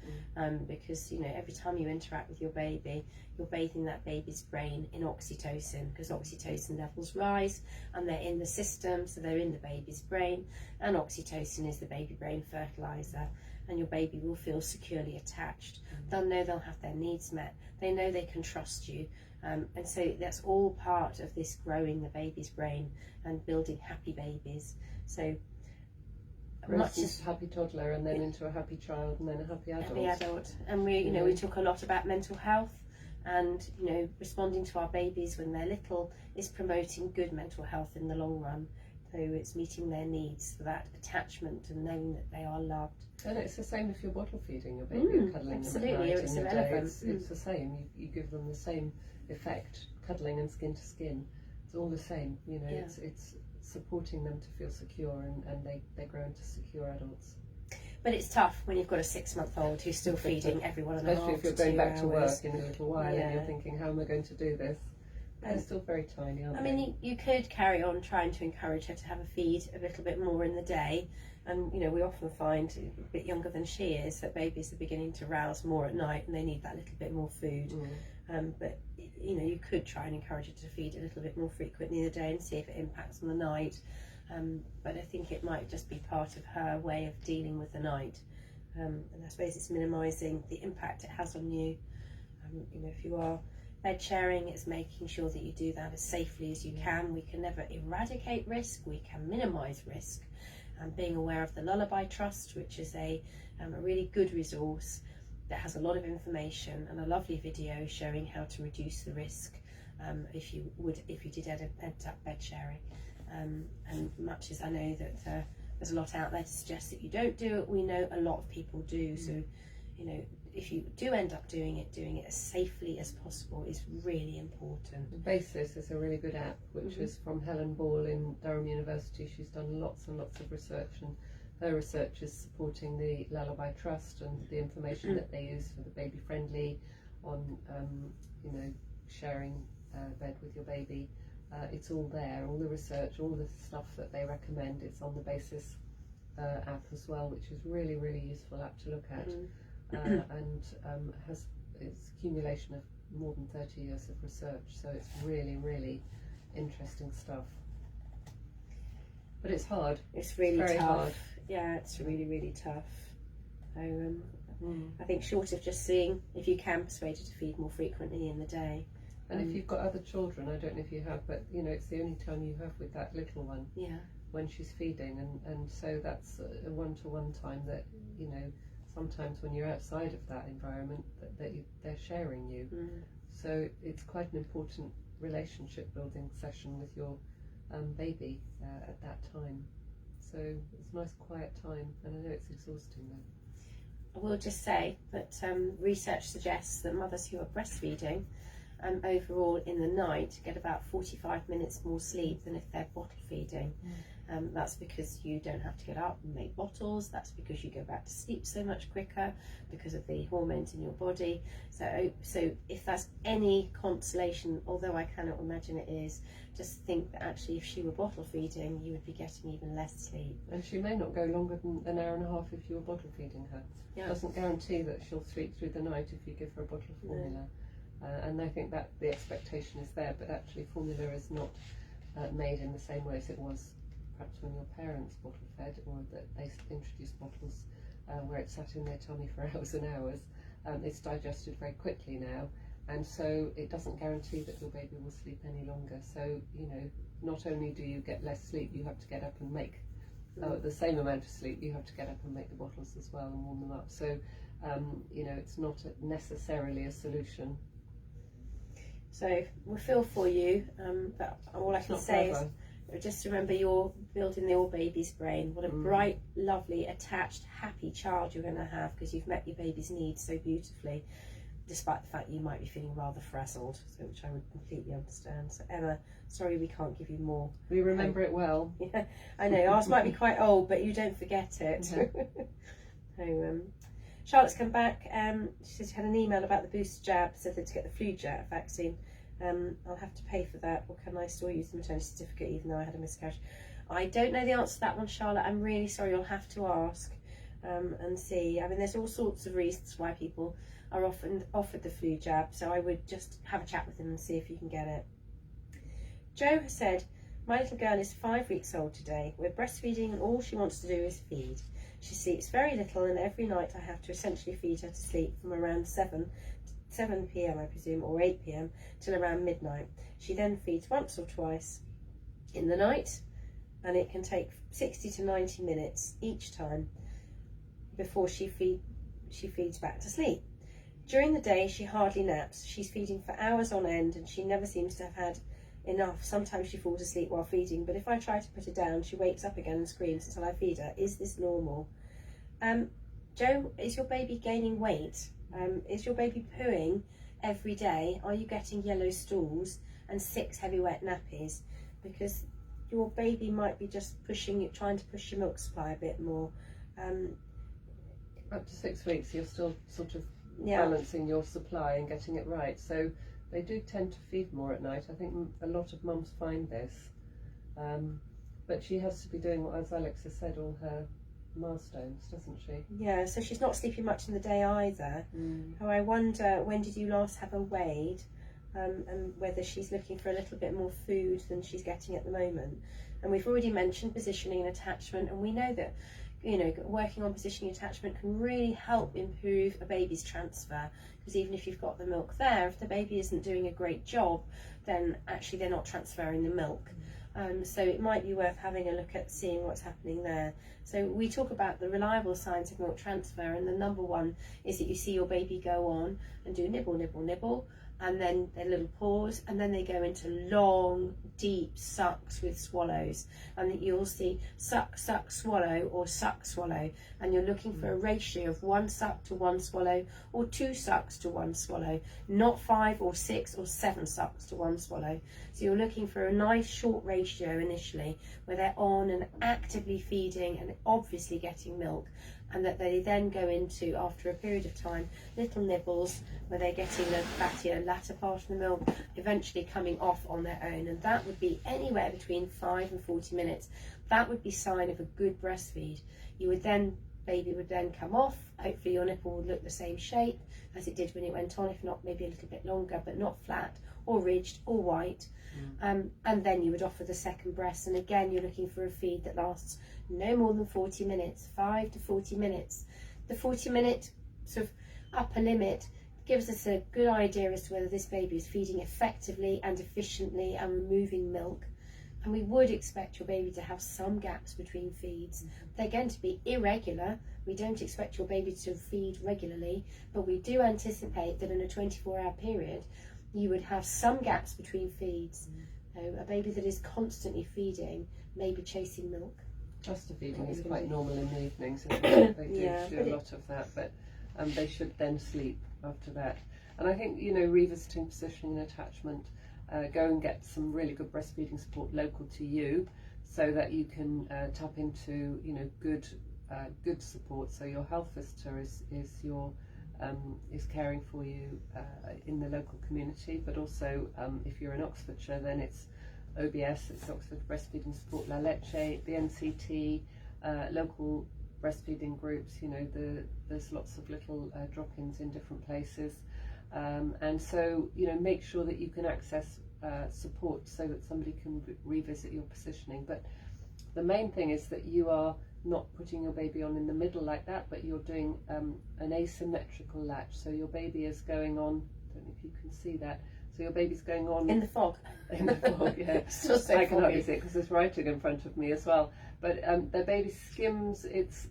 Because, you know, every time you interact with your baby, you're bathing that baby's brain in oxytocin, because oxytocin levels rise and they're in the system, so they're in the baby's brain, and oxytocin is the baby brain fertilizer, and your baby will feel securely attached. They'll know they'll have their needs met, they know they can trust you. And so that's all part of this growing the baby's brain and building happy babies. So much as happy toddler, and then into a happy child, and then a happy adult. Happy adult. And we, you know, we talk a lot about mental health, and, you know, responding to our babies when they're little is promoting good mental health in the long run. So it's meeting their needs for that attachment and knowing that they are loved. And it's the same if you're bottle feeding your baby and cuddling them at night. It's irrelevant. It's the same. You give them the same effect, cuddling and skin to skin. It's all the same. You know, it's supporting them to feel secure, and they grow into secure adults. But it's tough when you've got a 6-month-old who's still feeding every 1.5 to 2 hours. Especially if you're going back to work in a little while and you're thinking, how am I going to do this? They're still very tiny, aren't they? I mean, you could carry on trying to encourage her to have a feed a little bit more in the day. And, you know, we often find, a bit younger than she is, that babies are beginning to rouse more at night and they need that little bit more food. But, you know, you could try and encourage her to feed a little bit more frequently in the day and see if it impacts on the night. But I think it might just be part of her way of dealing with the night. And I suppose it's minimising the impact it has on you. You know, if you are bed sharing, it's making sure that you do that as safely as you can. We can never eradicate risk, we can minimise risk. And being aware of the Lullaby Trust, which is a really good resource that has a lot of information and a lovely video showing how to reduce the risk if you did end up bed sharing. And much as I know that there's a lot out there to suggest that you don't do it, we know a lot of people do. So, you know, if you do end up doing it as safely as possible is really important. Basis is a really good app, which is from Helen Ball in Durham University. She's done lots and lots of research, and her research is supporting the Lullaby Trust and the information that they use for the baby friendly on, you know, sharing bed with your baby. It's all there, all the research, all the stuff that they recommend. It's on the Basis app as well, which is really, really useful app to look at. And has its accumulation of more than 30 years of research, so it's really, really interesting stuff. But it's hard. It's really very tough. Hard. Yeah, it's really, really tough. So I think short of just seeing if you can persuade her to feed more frequently in the day. And if you've got other children, I don't know if you have, but you know, it's the only time you have with that little one. Yeah. When she's feeding, and so that's a one-to-one time that, you know, sometimes when you're outside of that environment, they're sharing you. So it's quite an important relationship building session with your baby at that time. So it's a nice quiet time, and I know it's exhausting though. I will just say that research suggests that mothers who are breastfeeding overall in the night get about 45 minutes more sleep than if they're bottle feeding. That's because you don't have to get up and make bottles. That's because you go back to sleep so much quicker because of the hormones in your body. So if that's any consolation, although I cannot imagine it is, just think that actually if she were bottle feeding, you would be getting even less sleep. And she may not go longer than an hour and a half if you were bottle feeding her. Yeah. It doesn't guarantee that she'll sleep through the night if you give her a bottle of formula. And I think that the expectation is there, but actually formula is not made in the same way as it was perhaps when your parents bottle fed, or that they introduced bottles where it sat in their tummy for hours and hours. It's digested very quickly now, and so it doesn't guarantee that your baby will sleep any longer. So, you know, not only do you get less sleep, you have to get up and make the same amount of sleep. You have to get up and make the bottles as well and warm them up. So, you know, it's not necessarily a solution. So we feel for you, but all I can say is just remember you're building your baby's brain. What a bright, lovely, attached, happy child you're going to have because you've met your baby's needs so beautifully, despite the fact you might be feeling rather frazzled, so which I would completely understand. So Emma, sorry we can't give you more. We remember it well. Yeah, I know, ours might be quite old, but you don't forget it. So, Charlotte's come back. She said she had an email about the booster jab, said that to get the flu jab vaccine. I'll have to pay for that, or can I still use the maternity certificate even though I had a miscarriage? I don't know the answer to that one, Charlotte. I'm really sorry, you'll have to ask and see. I mean, there's all sorts of reasons why people are often offered the flu jab, so I would just have a chat with them and see if you can get it. Jo has said, my little girl is 5 weeks old today. We're breastfeeding and all she wants to do is feed. She sleeps very little, and every night I have to essentially feed her to sleep from around 7 p.m. I presume, or 8 p.m. till around midnight. She then feeds once or twice in the night, and it can take 60 to 90 minutes each time before she feeds back to sleep. During the day she hardly naps. She's feeding for hours on end and she never seems to have had enough. Sometimes she falls asleep while feeding, but if I try to put her down she wakes up again and screams until I feed her. Is this normal? Jo, is your baby gaining weight? Is your baby pooing every day? Are you getting yellow stools and 6 heavy wet nappies? Because your baby might be just trying to push your milk supply a bit more. Up to 6 weeks you're still sort of balancing your supply and getting it right. So they do tend to feed more at night. I think a lot of mums find this. But she has to be doing, as Alex has said, all her milestones, doesn't she? Yeah, so she's not sleeping much in the day either. Oh, I wonder, when did you last have her weighed, and whether she's looking for a little bit more food than she's getting at the moment. And we've already mentioned positioning and attachment, and we know that, you know, working on positioning and attachment can really help improve a baby's transfer, because even if you've got the milk there, if the baby isn't doing a great job, then actually they're not transferring the milk. So it might be worth having a look at seeing what's happening there. So we talk about the reliable signs of milk transfer, and the number one is that you see your baby go on and do nibble, nibble, nibble, and then a little pause, and then they go into long, deep sucks with swallows, and you'll see suck, suck, swallow, or suck, swallow, and you're looking for a ratio of 1 suck to 1 swallow, or 2 sucks to 1 swallow, not 5 or 6 or 7 sucks to 1 swallow. So you're looking for a nice short ratio initially, where they're on and actively feeding and obviously getting milk, and that they then go into, after a period of time, little nibbles where they're getting the fattier latter part of the milk, eventually coming off on their own, and that would be anywhere between 5 and 40 minutes. That would be sign of a good breastfeed. Baby would then come off. Hopefully your nipple would look the same shape as it did when it went on, if not maybe a little bit longer, but not flat or ridged or white. And then you would offer the second breast, and again you're looking for a feed that lasts no more than 40 minutes, 5 to 40 minutes. The 40-minute sort of upper limit gives us a good idea as to whether this baby is feeding effectively and efficiently and removing milk. And we would expect your baby to have some gaps between feeds. They're going to be irregular. We don't expect your baby to feed regularly, but we do anticipate that in a 24-hour period you would have some gaps between feeds. So a baby that is constantly feeding may be chasing milk. Cluster feeding is quite normal in the evenings, isn't it? They Yeah, do a lot of that, but they should then sleep after that. And I think, you know, revisiting positioning and attachment, go and get some really good breastfeeding support local to you, so that you can tap into, you know, good support. So your health visitor is caring for you in the local community, but also if you're in Oxfordshire, then it's OBS, it's Oxford Breastfeeding Support, La Leche, the NCT, local breastfeeding groups. You know, there's lots of little drop-ins in different places, and so, you know, make sure that you can access support so that somebody can revisit your positioning. But the main thing is that you are not putting your baby on in the middle like that, but you're doing an asymmetrical latch. So your baby is going on, I don't know if you can see that, so your baby's going on In the fog. in the fog, yeah. Still so I can hardly foggy. see it because there's writing in front of me as well. But the baby skims its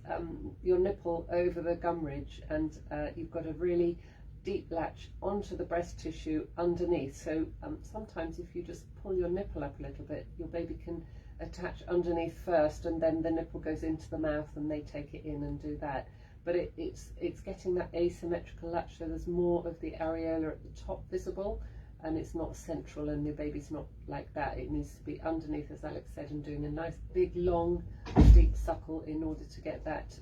your nipple over the gum ridge, and you've got a really deep latch onto the breast tissue underneath. So sometimes if you just pull your nipple up a little bit, your baby can attach underneath first, and then the nipple goes into the mouth and they take it in and do that. But it's getting that asymmetrical latch, so there's more of the areola at the top visible, and it's not central, and the baby's not like that. It needs to be underneath, as Alex said, and doing a nice big long deep suckle in order to get that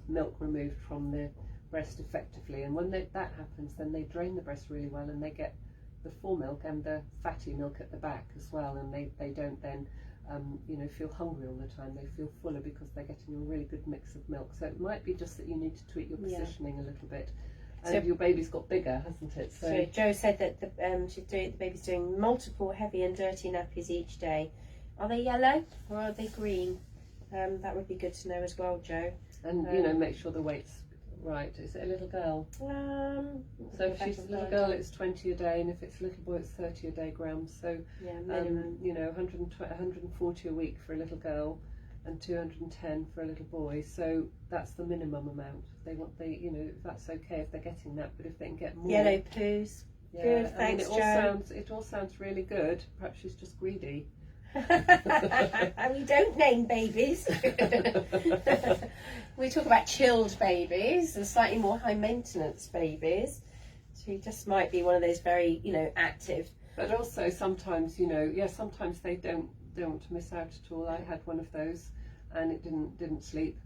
milk removed from the breast effectively. And when that happens, then they drain the breast really well, and they get the full milk and the fatty milk at the back as well, and they don't then you know, feel hungry all the time. They feel fuller because they're getting a really good mix of milk. So it might be just that you need to tweak your positioning a little bit. And So- your baby's got bigger, hasn't it? So Jo said that the baby's doing multiple heavy and dirty nappies each day. Are they yellow or are they green? That would be good to know as well, Jo. And you know, make sure the weight's right. Is it a little girl? So if she's a little girl, it's 20 a day, and if it's a little boy, it's 30 a day grams. So yeah, minimum. you know, 140 a week for a little girl, and 210 for a little boy. So that's the minimum amount. You know, that's okay if they're getting that, but if they can get more. Yellow poos. Yeah, Good, I mean, thanks, it all sounds really good. Perhaps she's just greedy. And we don't name babies. We talk about chilled babies and slightly more high maintenance babies. So you just might be one of those very, you know, active. But also sometimes, you know, sometimes they don't want to miss out at all. I had one of those, and it didn't sleep,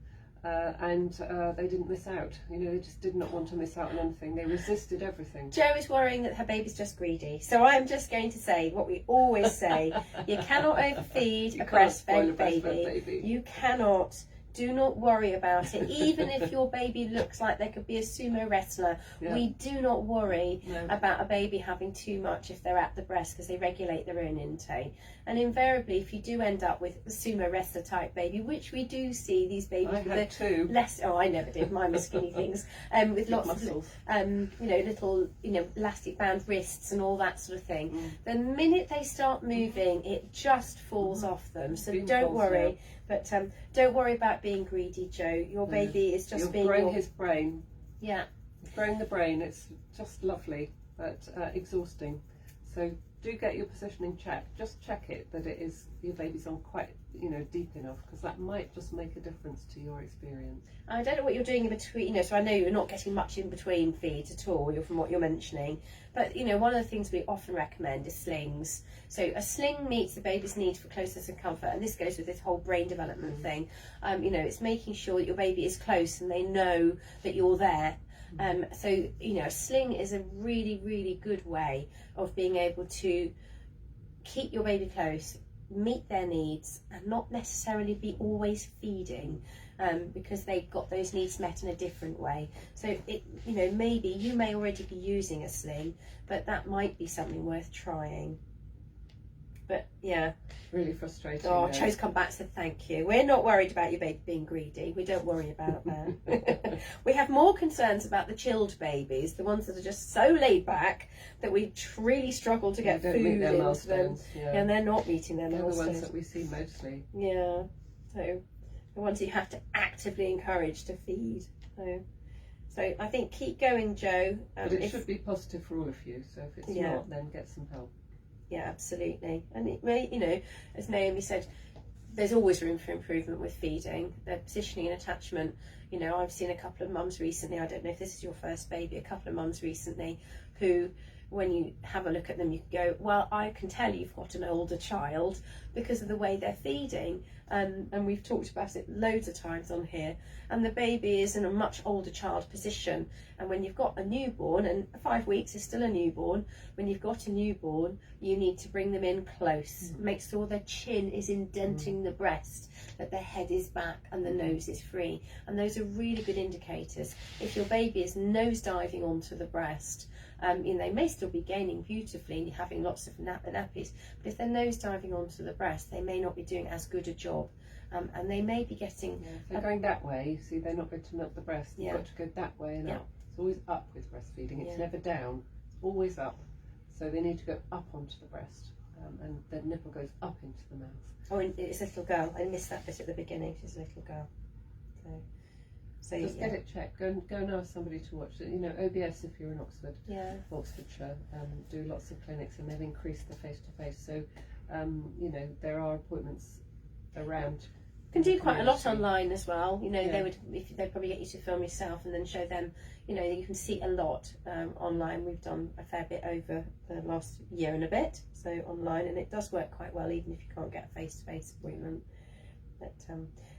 and they didn't miss out. You know, they just did not want to miss out on anything. They resisted everything. Jo is worrying that her baby's just greedy. So I'm just going to say what we always say: you cannot overfeed You a can't spoil breastfed a baby. breastfed baby. You cannot. Do not worry about it. Even if your baby looks like they could be a sumo wrestler, Yeah. we do not worry No. about a baby having too much if they're at the breast, because they regulate their own intake. And invariably, if you do end up with a sumo wrestler type baby, which we do see these babies I with had two. less. Oh, I never did. Mine were skinny things, with lots muscles. of you know, little, you know, elastic band wrists and all that sort of thing. Mm. The minute they start moving, it just falls off them. So Being don't falls worry. now. But don't worry about being greedy, Jo. Your baby is just You're being growing your... his brain. Yeah. Growing the brain, it's just lovely, but exhausting. So do get your positioning checked. Just check it that it is, your baby's on quite, you know, deep enough, because that might just make a difference to your experience. I don't know what you're doing in between, you know, so I know you're not getting much in between feeds at all, from what you're mentioning. But, you know, one of the things we often recommend is slings. So a sling meets the baby's need for closeness and comfort, and this goes with this whole brain development thing. You know, it's making sure that your baby is close and they know that you're there. So, you know, a sling is a really, really good way of being able to keep your baby close, meet their needs, and not necessarily be always feeding, because they've got those needs met in a different way. So, you know, maybe you may already be using a sling, but that might be something worth trying. But yeah, Really frustrating. oh, though. Cho's come back, said thank you. We're not worried about your baby being greedy. We don't worry about that. We have more concerns about the chilled babies, the ones that are just so laid back that we really struggle to get They food don't meet their into them. milestones. Yeah. And they're not meeting their They're the ones milestones. that we see mostly. Yeah, so the ones you have to actively encourage to feed. So So I think keep going, Joe. But it should be positive for all of you. So if it's not, then get some help. Yeah, absolutely. And it may, you know, as Naomi said, there's always room for improvement with feeding. The positioning and attachment, you know, I've seen a couple of mums recently, I don't know if this is your first baby, a couple of mums recently who, when you have a look at them, you can go, well, I can tell you've got an older child because of the way they're feeding. And we've talked about it loads of times on here. And the baby is in a much older child position. And when you've got a newborn, and 5 weeks is still a newborn, when you've got a newborn, you need to bring them in close. Make sure their chin is indenting the breast, that their head is back and the nose is free. And those are really good indicators. If your baby is nose diving onto the breast, you know, they may still be gaining beautifully and having lots of nappies, but if they're nose diving onto the breast, they may not be doing as good a job, and they may be getting. Yeah, if they're going that way, see, they're not going to milk the breast. They've got to go that way and up. It's always up with breastfeeding. It's never down. It's always up. So they need to go up onto the breast, and the nipple goes up into the mouth. Oh, and it's a little girl. I missed that bit at the beginning. She's a little girl. So just get it checked. Go and ask somebody to watch it. You know, OBS if you're in Oxfordshire, do lots of clinics, and they've increased the face-to-face. So, you know, there are appointments around. You can do quite a lot online as well. You know, they'd probably get you to film yourself and then show them. You know, you can see a lot online. We've done a fair bit over the last year and a bit, so online, and it does work quite well, even if you can't get a face-to-face appointment. But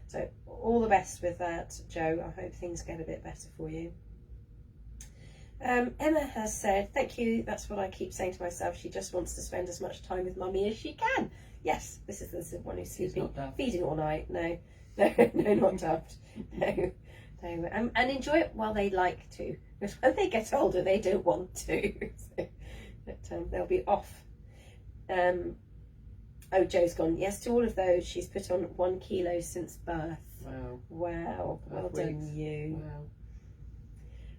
so all the best with that, Joe. I hope things get a bit better for you. Emma has said, thank you, that's what I keep saying to myself, she just wants to spend as much time with mummy as she can. Yes, this is the one who's sleeping, feeding all night. No, not daft. No. And enjoy it while they like to, because when they get older they don't want to. But they'll be off. Oh, Joe's gone. Yes, to all of those. She's put on 1 kilo since birth. Wow. Well done, you.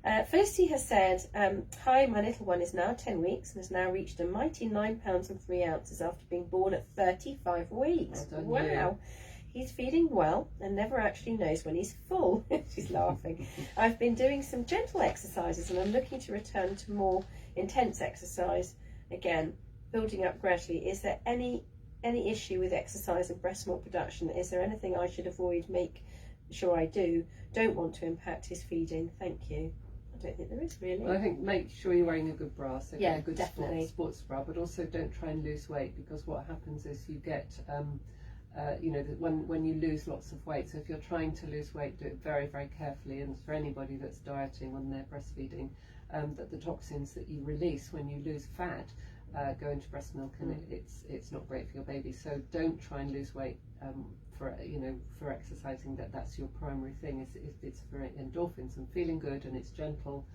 Wow. Felicity has said, hi, my little one is now 10 weeks and has now reached a mighty 9 pounds and 3 ounces after being born at 35 weeks. Well done, wow. You. He's feeding well and never actually knows when he's full. She's laughing. I've been doing some gentle exercises and I'm looking to return to more intense exercise again, building up gradually. Is there any issue with exercise and breast milk production? Is there anything I should avoid? Make sure I don't want to impact his feeding. Thank you. I don't think there is really. Well, I think make sure you're wearing a good bra, so get a good definitely. sports bra, but also don't try and lose weight, because what happens is you get you know, when you lose lots of weight, so if you're trying to lose weight, do it very, very carefully. And for anybody that's dieting when they're breastfeeding, that the toxins that you release when you lose fat go into breast milk, and it's not great for your baby. So don't try and lose weight for exercising. That's your primary thing. If it's for endorphins and feeling good and it's gentle,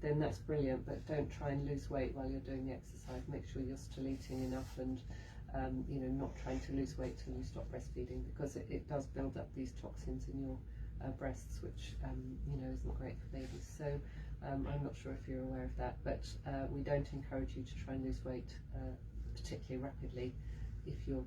then that's brilliant. But don't try and lose weight while you're doing the exercise. Make sure you're still eating enough, and you know, not trying to lose weight till you stop breastfeeding, because it does build up these toxins in your breasts, which you know, isn't great for babies. So I'm not sure if you're aware of that, but we don't encourage you to try and lose weight particularly rapidly if you're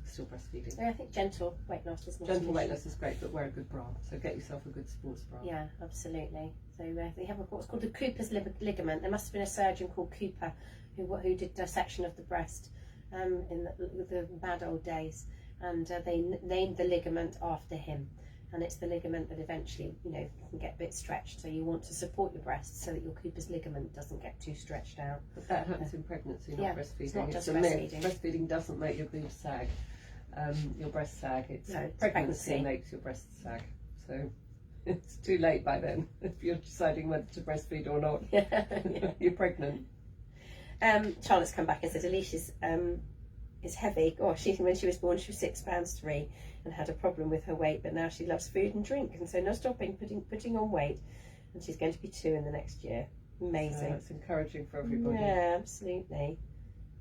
still breastfeeding. I think gentle weight loss is not gentle weight loss is great, but wear a good bra. So get yourself a good sports bra. Yeah, absolutely. So they have what's called the Cooper's ligament. There must have been a surgeon called Cooper who did dissection of the breast in the bad old days, and they named the ligament after him. And it's the ligament that eventually, you know, can get a bit stretched. So you want to support your breast so that your Cooper's ligament doesn't get too stretched out. But that happens in pregnancy, not breastfeeding. It's not just breastfeeding. Breastfeeding doesn't make your boobs sag, your breast sag. It's pregnancy makes your breast sag. So it's too late by then if you're deciding whether to breastfeed or not. You're pregnant. Charlotte's come back and said Alicia's is heavy. Oh, when she was born, she was 6 pounds 3 and had a problem with her weight, but now she loves food and drink, and so no stopping putting on weight, and she's going to be 2 in the next year. Amazing. It's encouraging for everybody. Yeah, absolutely.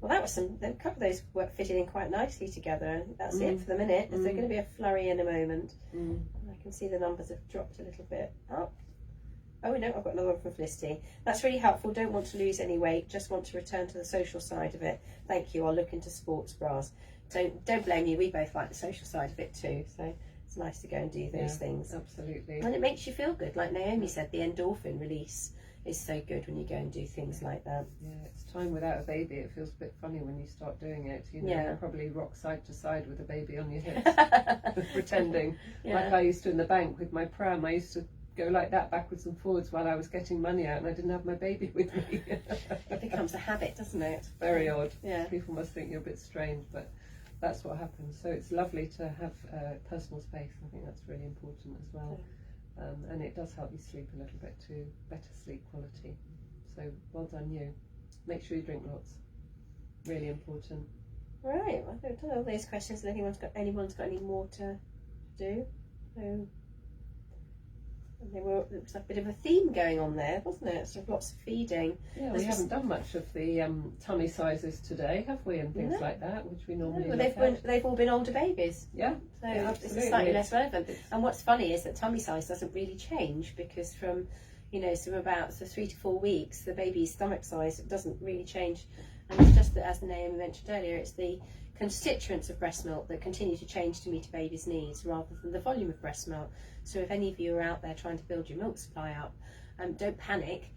Well, that was a couple of those fitted in quite nicely together. That's it for the minute. There's going to be a flurry in a moment. I can see the numbers have dropped a little bit. Oh no, I've got another one from Felicity. That's really helpful. Don't want to lose any weight, just want to return to the social side of it. Thank you. I'll look into sports bras. Don't blame you. We both like the social side of it too. So it's nice to go and do those things. Absolutely. And it makes you feel good. Like Naomi said, the endorphin release is so good when you go and do things like that. Yeah, it's time without a baby. It feels a bit funny when you start doing it. You know, Yeah. you probably rock side to side with a baby on your hips, pretending. Yeah. Like I used to in the bank with my pram. I used to go like that backwards and forwards while I was getting money out, and I didn't have my baby with me. It becomes a habit, doesn't it? Very odd. Yeah. People must think you're a bit strange, but that's what happens. So it's lovely to have personal space. I think that's really important as well. And it does help you sleep a little bit too, better sleep quality. So well done you. Make sure you drink lots. Really important. Right, well, I've done all those questions, and anyone's got any more to do. So, there was a bit of a theme going on there, wasn't it? Sort of lots of feeding. Yeah, we haven't done much of the tummy sizes today, have we? And things No. like that, which we normally Well, look at. they've all been older babies. Yeah, So yeah, it's absolutely. slightly less relevant. And what's funny is that tummy size doesn't really change, because from about 3 to 4 weeks, the baby's stomach size doesn't really change. And it's just that, as Naomi mentioned earlier, it's the constituents of breast milk that continue to change to meet a baby's needs rather than the volume of breast milk. So if any of you are out there trying to build your milk supply up, don't panic.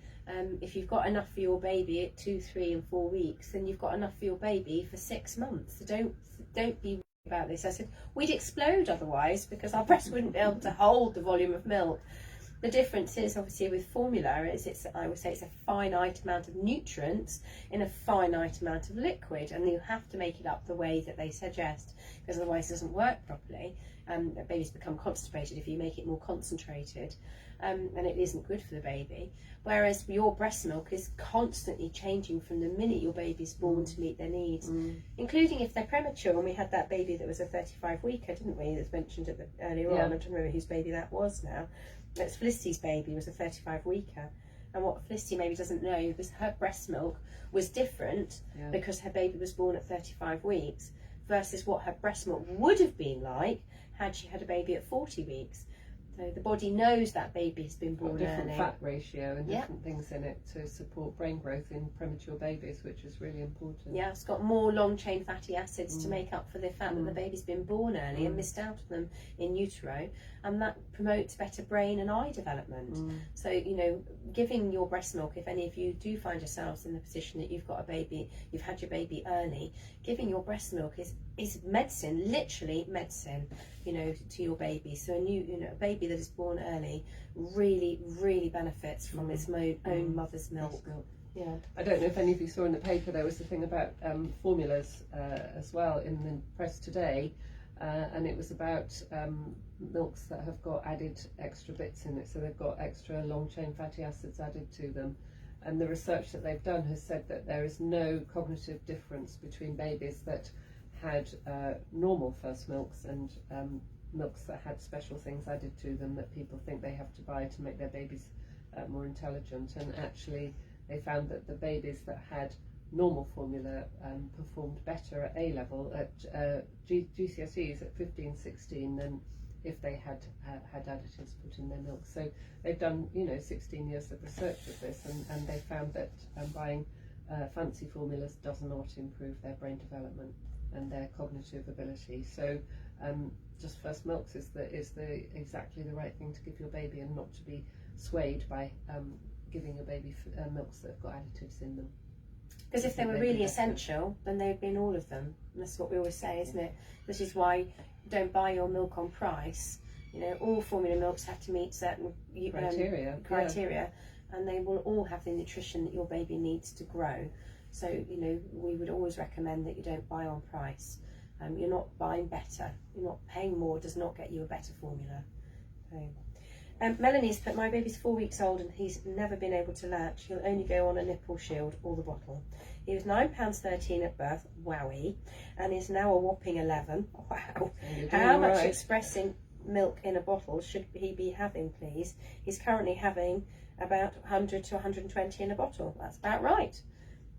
If you've got enough for your baby at 2, 3 and 4 weeks, then you've got enough for your baby for 6 months. So don't be worried about this. I said we'd explode otherwise, because our breast wouldn't be able to hold the volume of milk. The difference is, obviously, with formula I would say it's a finite amount of nutrients in a finite amount of liquid, and you have to make it up the way that they suggest, because otherwise it doesn't work properly. Babies become constipated if you make it more concentrated, and it isn't good for the baby. Whereas your breast milk is constantly changing from the minute your baby's born to meet their needs, including if they're premature. And we had that baby that was a 35-weeker, didn't we? That's mentioned earlier on. I don't remember whose baby that was now. That's Felicity's baby, was a 35-weeker. And what Felicity maybe doesn't know was her breast milk was different because her baby was born at 35 weeks versus what her breast milk would have been like had she had a baby at 40 weeks. So the body knows that baby has been born different early. fat ratio and different things in it to support brain growth in premature babies, which is really important. Yeah, it's got more long chain fatty acids to make up for the fact that the baby's been born early and missed out on them in utero, and that promotes better brain and eye development. So, giving your breast milk, if any of you do find yourselves in the position that you've got a baby, you've had your baby early, giving your breast milk is medicine, literally medicine, to your baby. So a baby that is born early really, really benefits from its own mother's milk. Yeah. I don't know if any of you saw in the paper, there was a thing about formulas as well in the press today, and it was about milks that have got added extra bits in it, so they've got extra long chain fatty acids added to them. And the research that they've done has said that there is no cognitive difference between babies that had normal first milks and milks that had special things added to them that people think they have to buy to make their babies more intelligent. And actually they found that the babies that had normal formula performed better at A level, at GCSEs at 15, 16 than if they had additives put in their milk. So they've done 16 years of research with this, and they found that buying fancy formulas does not improve their brain development and their cognitive ability. So just first milks is exactly the right thing to give your baby, and not to be swayed by giving your baby milks that have got additives in them. Because if they were really essential, then they'd be in all of them. And that's what we always say, isn't it? This is why don't buy your milk on price. All formula milks have to meet certain criteria, and they will all have the nutrition that your baby needs to grow. So, we would always recommend that you don't buy on price. You're not buying better. You're not paying more. Does not get you a better formula. So, Melanie's put, my baby's 4 weeks old and he's never been able to latch. He'll only go on a nipple shield or the bottle. He was £9.13 at birth, wowie, and is now a whopping 11. Wow. How much expressing milk in a bottle should he be having, please? He's currently having about 100 to 120 in a bottle. That's about right.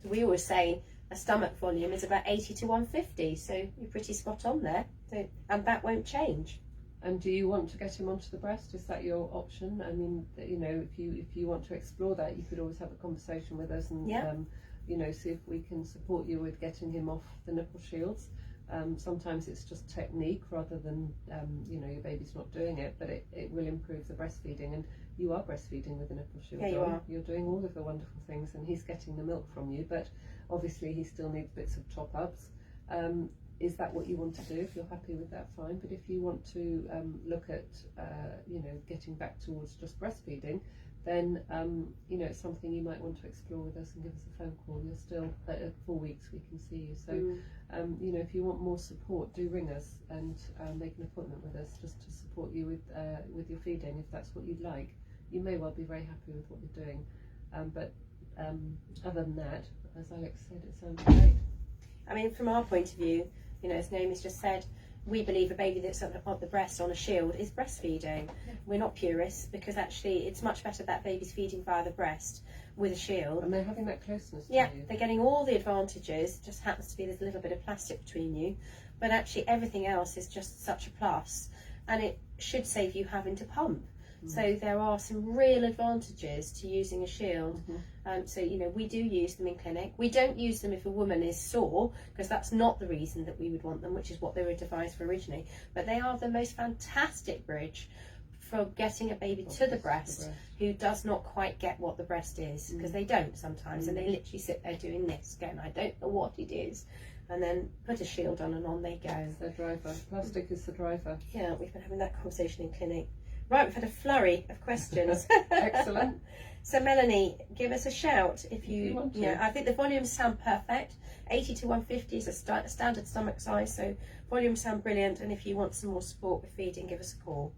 So we always say a stomach volume is about 80 to 150, so you're pretty spot on there. So, and that won't change. And do you want to get him onto the breast? Is that your option? I mean, if you want to explore that, you could always have a conversation with us and see if we can support you with getting him off the nipple shields. Sometimes it's just technique rather than you know, your baby's not doing it, but it will improve the breastfeeding. And you are breastfeeding with a nipple shield Yeah, you on. are. You're doing all of the wonderful things, and he's getting the milk from you, but obviously he still needs bits of top ups. Is that what you want to do? If you're happy with that, fine. But if you want to look at you know, getting back towards just breastfeeding, then you know, it's something you might want to explore with us and give us a phone call. You're still at 4 weeks, we can see you. So you know, if you want more support, do ring us and make an appointment with us just to support you with your feeding, if that's what you'd like. You may well be very happy with what you're doing, but other than that, as Alex said, it sounds great. I mean, from our point of view, you know, as Naomi's just said, we believe a baby that's at the breast on a shield is breastfeeding. Yeah. We're not purists, because actually it's much better that baby's feeding via the breast with a shield. And they're having that closeness to Yeah, you. they're getting all the advantages. Just happens to be there's a little bit of plastic between you, but actually everything else is just such a plus, and it should save you having to pump. So there are some real advantages to using a shield. So you know, we do use them in clinic. We don't use them if a woman is sore, because that's not the reason that we would want them, which is what they were devised for originally. But they are the most fantastic bridge for getting a baby to the breast who does not quite get what the breast is, because they don't sometimes, and they literally sit there doing this, going, I don't know what it is, and then put a shield on they go. It's the driver. Plastic is the driver. Yeah, we've been having that conversation in clinic. Right, we've had a flurry of questions. Excellent. So Melanie, give us a shout if you want to. Yeah, I think the volumes sound perfect. 80 to 150 is a standard stomach size, so volumes sound brilliant. And if you want some more support with feeding, give us a call.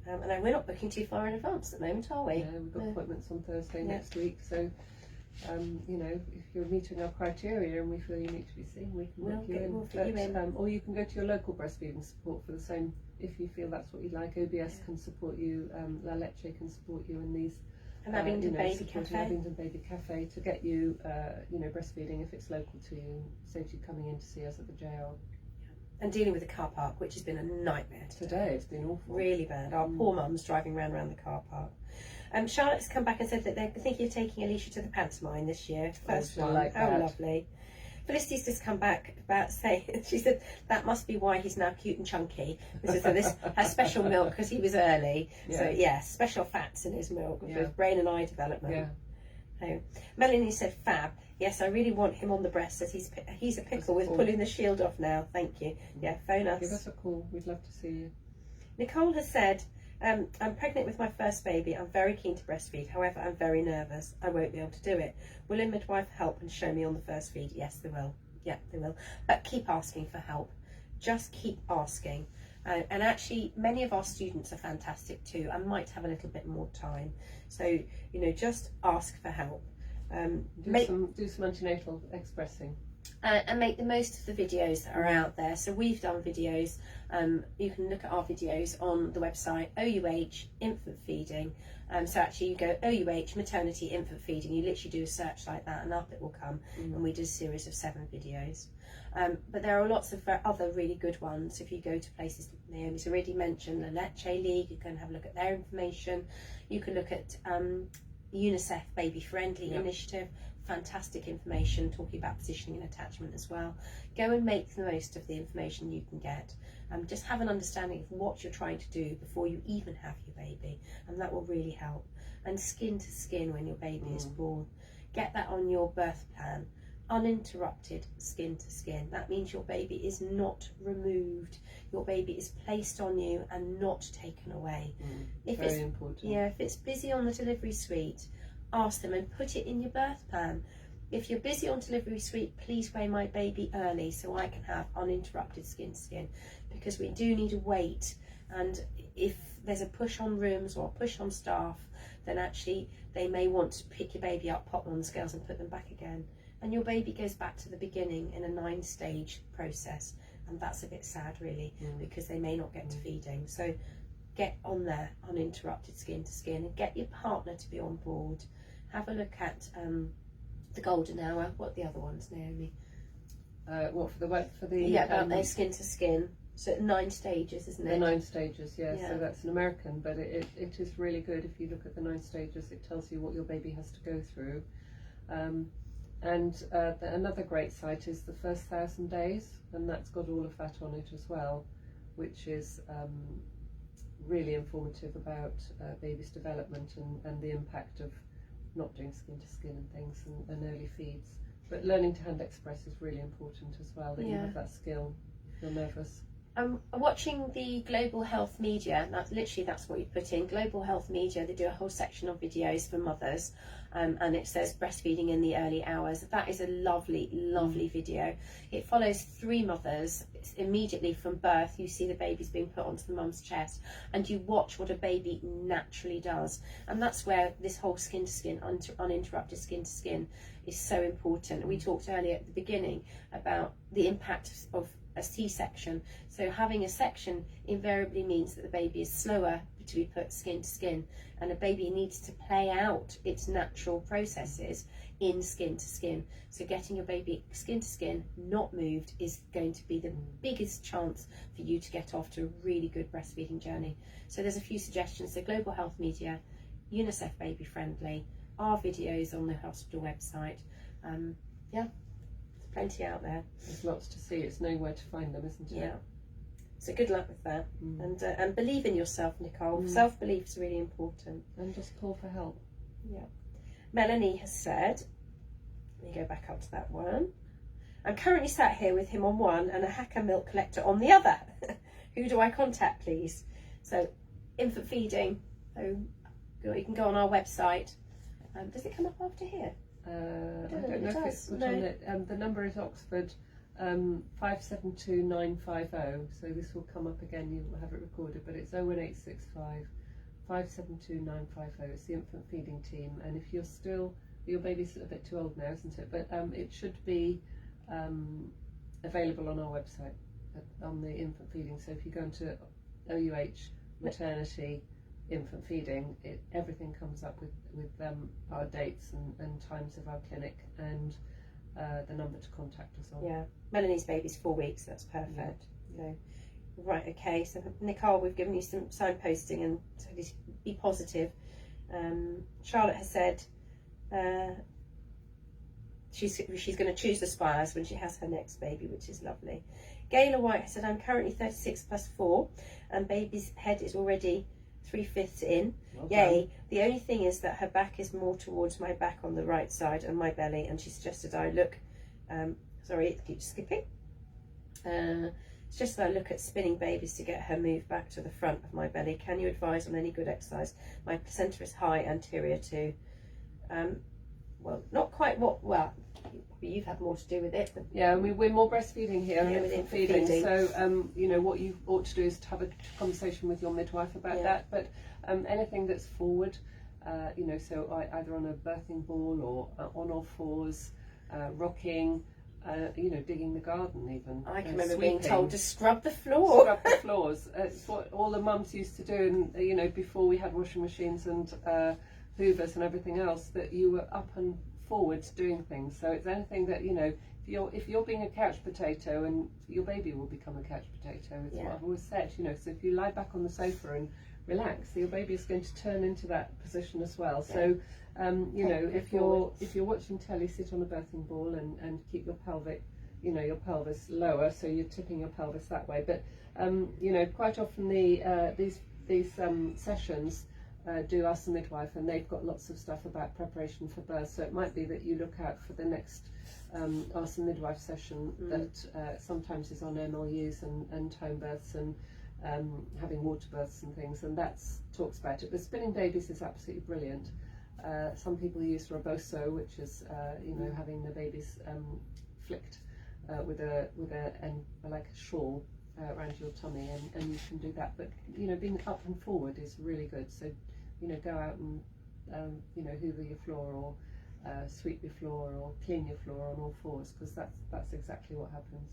And we're not booking too far in advance at the moment, are we? Yeah, we've got appointments on Thursday next week, so you know, if you're meeting our criteria and we feel you need to be seen, we can book you in. We'll fit you in. Or you can go to your local breastfeeding support for the same, if you feel that's what you'd like. OBS can support you, La Leche can support you in these. And Abingdon you know, Baby supporting Cafe. Abingdon Baby Cafe to get you, you know, breastfeeding if it's local to you. Saves you coming in to see us at the JR. And dealing with the car park, which has been a nightmare Today it's been awful. Really bad. Our poor mum's driving around the car park. Charlotte's come back and said that they're thinking of taking Alicia to the pantomime this year. First she'll one. like that. Lovely. Felicity's just come back about saying, she said that must be why he's now cute and chunky. This has special milk because he was early. Yeah. So yeah, special fats in his milk for his brain and eye development. Yeah. So, Melanie said, fab. Yes, I really want him on the breast, as he's a pickle with pulling the shield off now. Thank you. Yeah, phone us. Give us a call. We'd love to see you. Nicole has said, I'm pregnant with my first baby. I'm very keen to breastfeed. However, I'm very nervous. I won't be able to do it. Will a midwife help and show me on the first feed? Yes, they will. Yeah, they will. But keep asking for help. Just keep asking. And actually, many of our students are fantastic too and might have a little bit more time. So, you know, just ask for help. Do some antenatal expressing. And make the most of the videos that are out there. So we've done videos. You can look at our videos on the website, OUH infant feeding. So actually you go OUH maternity infant feeding, you literally do a search like that and up it will come. And we did a series of 7 videos. But there are lots of other really good ones. If you go to places Naomi's already mentioned, the Leche League, you can have a look at their information. You can look at UNICEF Baby Friendly Initiative. Fantastic information talking about positioning and attachment as well. Go and make the most of the information you can get. Just have an understanding of what you're trying to do before you even have your baby, and that will really help. And skin to skin when your baby is born. Get that on your birth plan. Uninterrupted skin to skin. That means your baby is not removed. Your baby is placed on you and not taken away. Very important. Yeah, if it's busy on the delivery suite, ask them and put it in your birth plan. If you're busy on delivery suite, please weigh my baby early so I can have uninterrupted skin to skin, because we do need a weight, and if there's a push on rooms or a push on staff, then actually they may want to pick your baby up, pop them on the scales and put them back again, and your baby goes back to the beginning in a 9-stage process, and that's a bit sad really, because they may not get to feeding. So get on there, uninterrupted skin to skin, and get your partner to be on board. Have a look at the golden hour. What are the other ones, Naomi? What for the Yeah, about their skin to skin. So 9 stages, isn't it? The 9 stages, yeah. Yeah. So that's an American, but it is really good. If you look at the 9 stages, it tells you what your baby has to go through. And another great site is the First 1,000 Days, and that's got all of that on it as well, which is really informative about baby's development and the impact of not doing skin to skin and things and early feeds. But learning to hand express is really important as well, that you have that skill if you're nervous. Watching the Global Health Media, that's what you put in, Global Health Media, they do a whole section of videos for mothers, and it says breastfeeding in the early hours. That is a lovely, lovely video. It follows 3 mothers. It's immediately from birth, you see the babies being put onto the mum's chest, and you watch what a baby naturally does. And that's where this whole skin to skin, uninterrupted skin to skin is so important. We talked earlier at the beginning about the impact of a C-section. So having a section invariably means that the baby is slower to be put skin to skin, and a baby needs to play out its natural processes in skin to skin. So getting your baby skin to skin, not moved, is going to be the biggest chance for you to get off to a really good breastfeeding journey. So there's a few suggestions. So Global Health Media, UNICEF Baby Friendly, our videos on the hospital website. There's plenty out there. There's lots to see. It's knowing where to find them, isn't it? Yeah. So good luck with that. And believe in yourself, Nicole. Self-belief is really important. And just call for help. Yeah. Melanie has said, let me go back up to that one. I'm currently sat here with him on one and a Hacker milk collector on the other. Who do I contact, please? So infant feeding. So you can go on our website. Does it come up after here? I don't know if it's put on it. The number is Oxford 572950. So this will come up again. You will have it recorded, but it's 01865 572950. It's the infant feeding team. And if you're still, your baby's a bit too old now, isn't it? But it should be available on our website on the infant feeding. So if you go into OUH maternity infant feeding, everything comes up with our dates and times of our clinic and the number to contact us on. Yeah, Melanie's baby's 4 weeks, so that's perfect. Yeah. Right, okay, so Nicole, we've given you some signposting and so be positive. Charlotte has said she's going to choose the Spires when she has her next baby, which is lovely. Gayla White has said, I'm currently 36 plus 4 and baby's head is already 3/5 in. Well Yay. done. The only thing is that her back is more towards my back on the right side and my belly, and she suggested I look, sorry, it keeps skipping. Suggested I look at spinning babies to get her moved back to the front of my belly. Can you advise on any good exercise? My placenta is high anterior to, well, not quite you've had more to do with it. Yeah, we're more breastfeeding here and with infant feeding. So, what you ought to do is to have a conversation with your midwife about that. But anything that's forward, so either on a birthing ball or on all fours, rocking, digging the garden even. I can remember sweeping. being told to scrub the floor. Scrub the floors. It's what all the mums used to do, and before we had washing machines and hoovers and everything else, that you were up and forwards doing things. So it's anything that if you're being a couch potato, and your baby will become a couch potato, is what I've always said. So if you lie back on the sofa and relax, your baby is going to turn into that position as well. So if you're watching telly, sit on a birthing ball and keep your pelvic, your pelvis lower, so you're tipping your pelvis that way. But quite often these sessions do ask the midwife, and they've got lots of stuff about preparation for birth. So it might be that you look out for the next ask the midwife session that sometimes is on MLUs and home births and having water births and things, and that talks about it. But spinning babies is absolutely brilliant. Some people use reboso, which is having the babies flicked with a like a shawl around your tummy, and you can do that. But being up and forward is really good. So go out and hoover your floor or sweep your floor or clean your floor on all fours, because that's exactly what happens.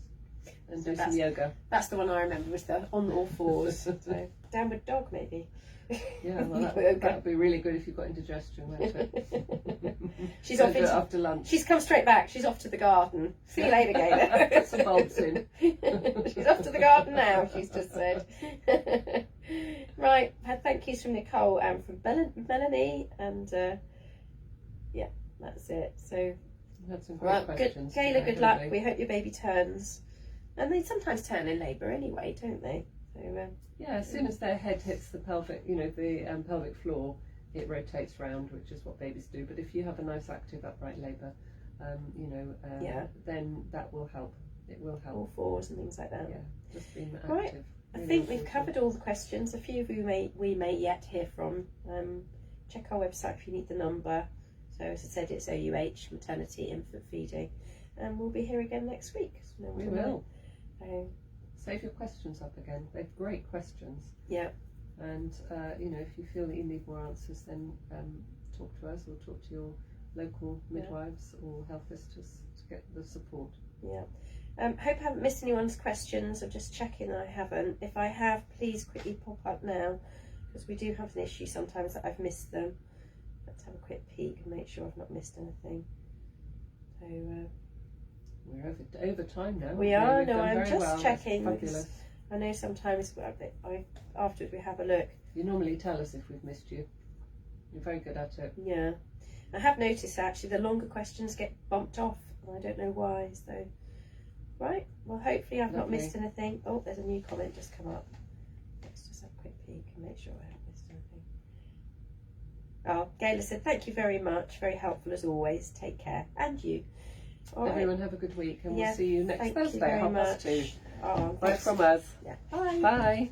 And So do some yoga. That's the one I remember, was the on all fours. So downward dog maybe. Yeah, well that would be really good if you've got indigestion, wouldn't it? She's off after lunch. She's come straight back. She's off to the garden. See you later, Gayla. Get some bulbs in. She's off to the garden now, she's just said. Right, had thank yous from Nicole and from Melanie, and that's it. So We had some great Well, good, questions. Gayla, today, good haven't luck. we? We hope your baby turns. And they sometimes turn in labour anyway, don't they? So, Yeah, as soon as their head hits the pelvic, the pelvic floor, it rotates round, which is what babies do. But if you have a nice active upright labour, Yeah. then that will help. It will help. all fours and things like that. Yeah, just being active. Right. I think we've covered all the questions. A few of you we may yet hear from. Check our website if you need the number. So as I said, it's OUH, maternity, infant feeding. And we'll be here again next week. So We will. So, Save your questions up again. They're great questions. yeah. And if you feel that you need more answers, then talk to us or talk to your local midwives or health visitors to get the support. Yeah. Hope I haven't missed anyone's questions. I'm just checking I haven't. If I have, please quickly pop up now, because we do have an issue sometimes that I've missed them. Let's have a quick peek and make sure I've not missed anything. So We're over time now. we aren't are. We've No, done I'm very just well. checking. That's Because fabulous. I know sometimes afterwards we have a look. You normally tell us if we've missed you. You're very good at it. Yeah. I have noticed actually the longer questions get bumped off, and I don't know why. So, right. Well, hopefully I've not Lovely. missed anything. Oh, there's a new comment just come up. Let's just have a quick peek and make sure I haven't missed anything. Oh, Gayla said, thank you very much. Very helpful as always. Take care. And you. All right. Everyone have a good week, and Yeah, we'll see you next thank you Thursday, very 2:30. much. Oh, Bye thanks. from us. Yeah. Bye. Bye.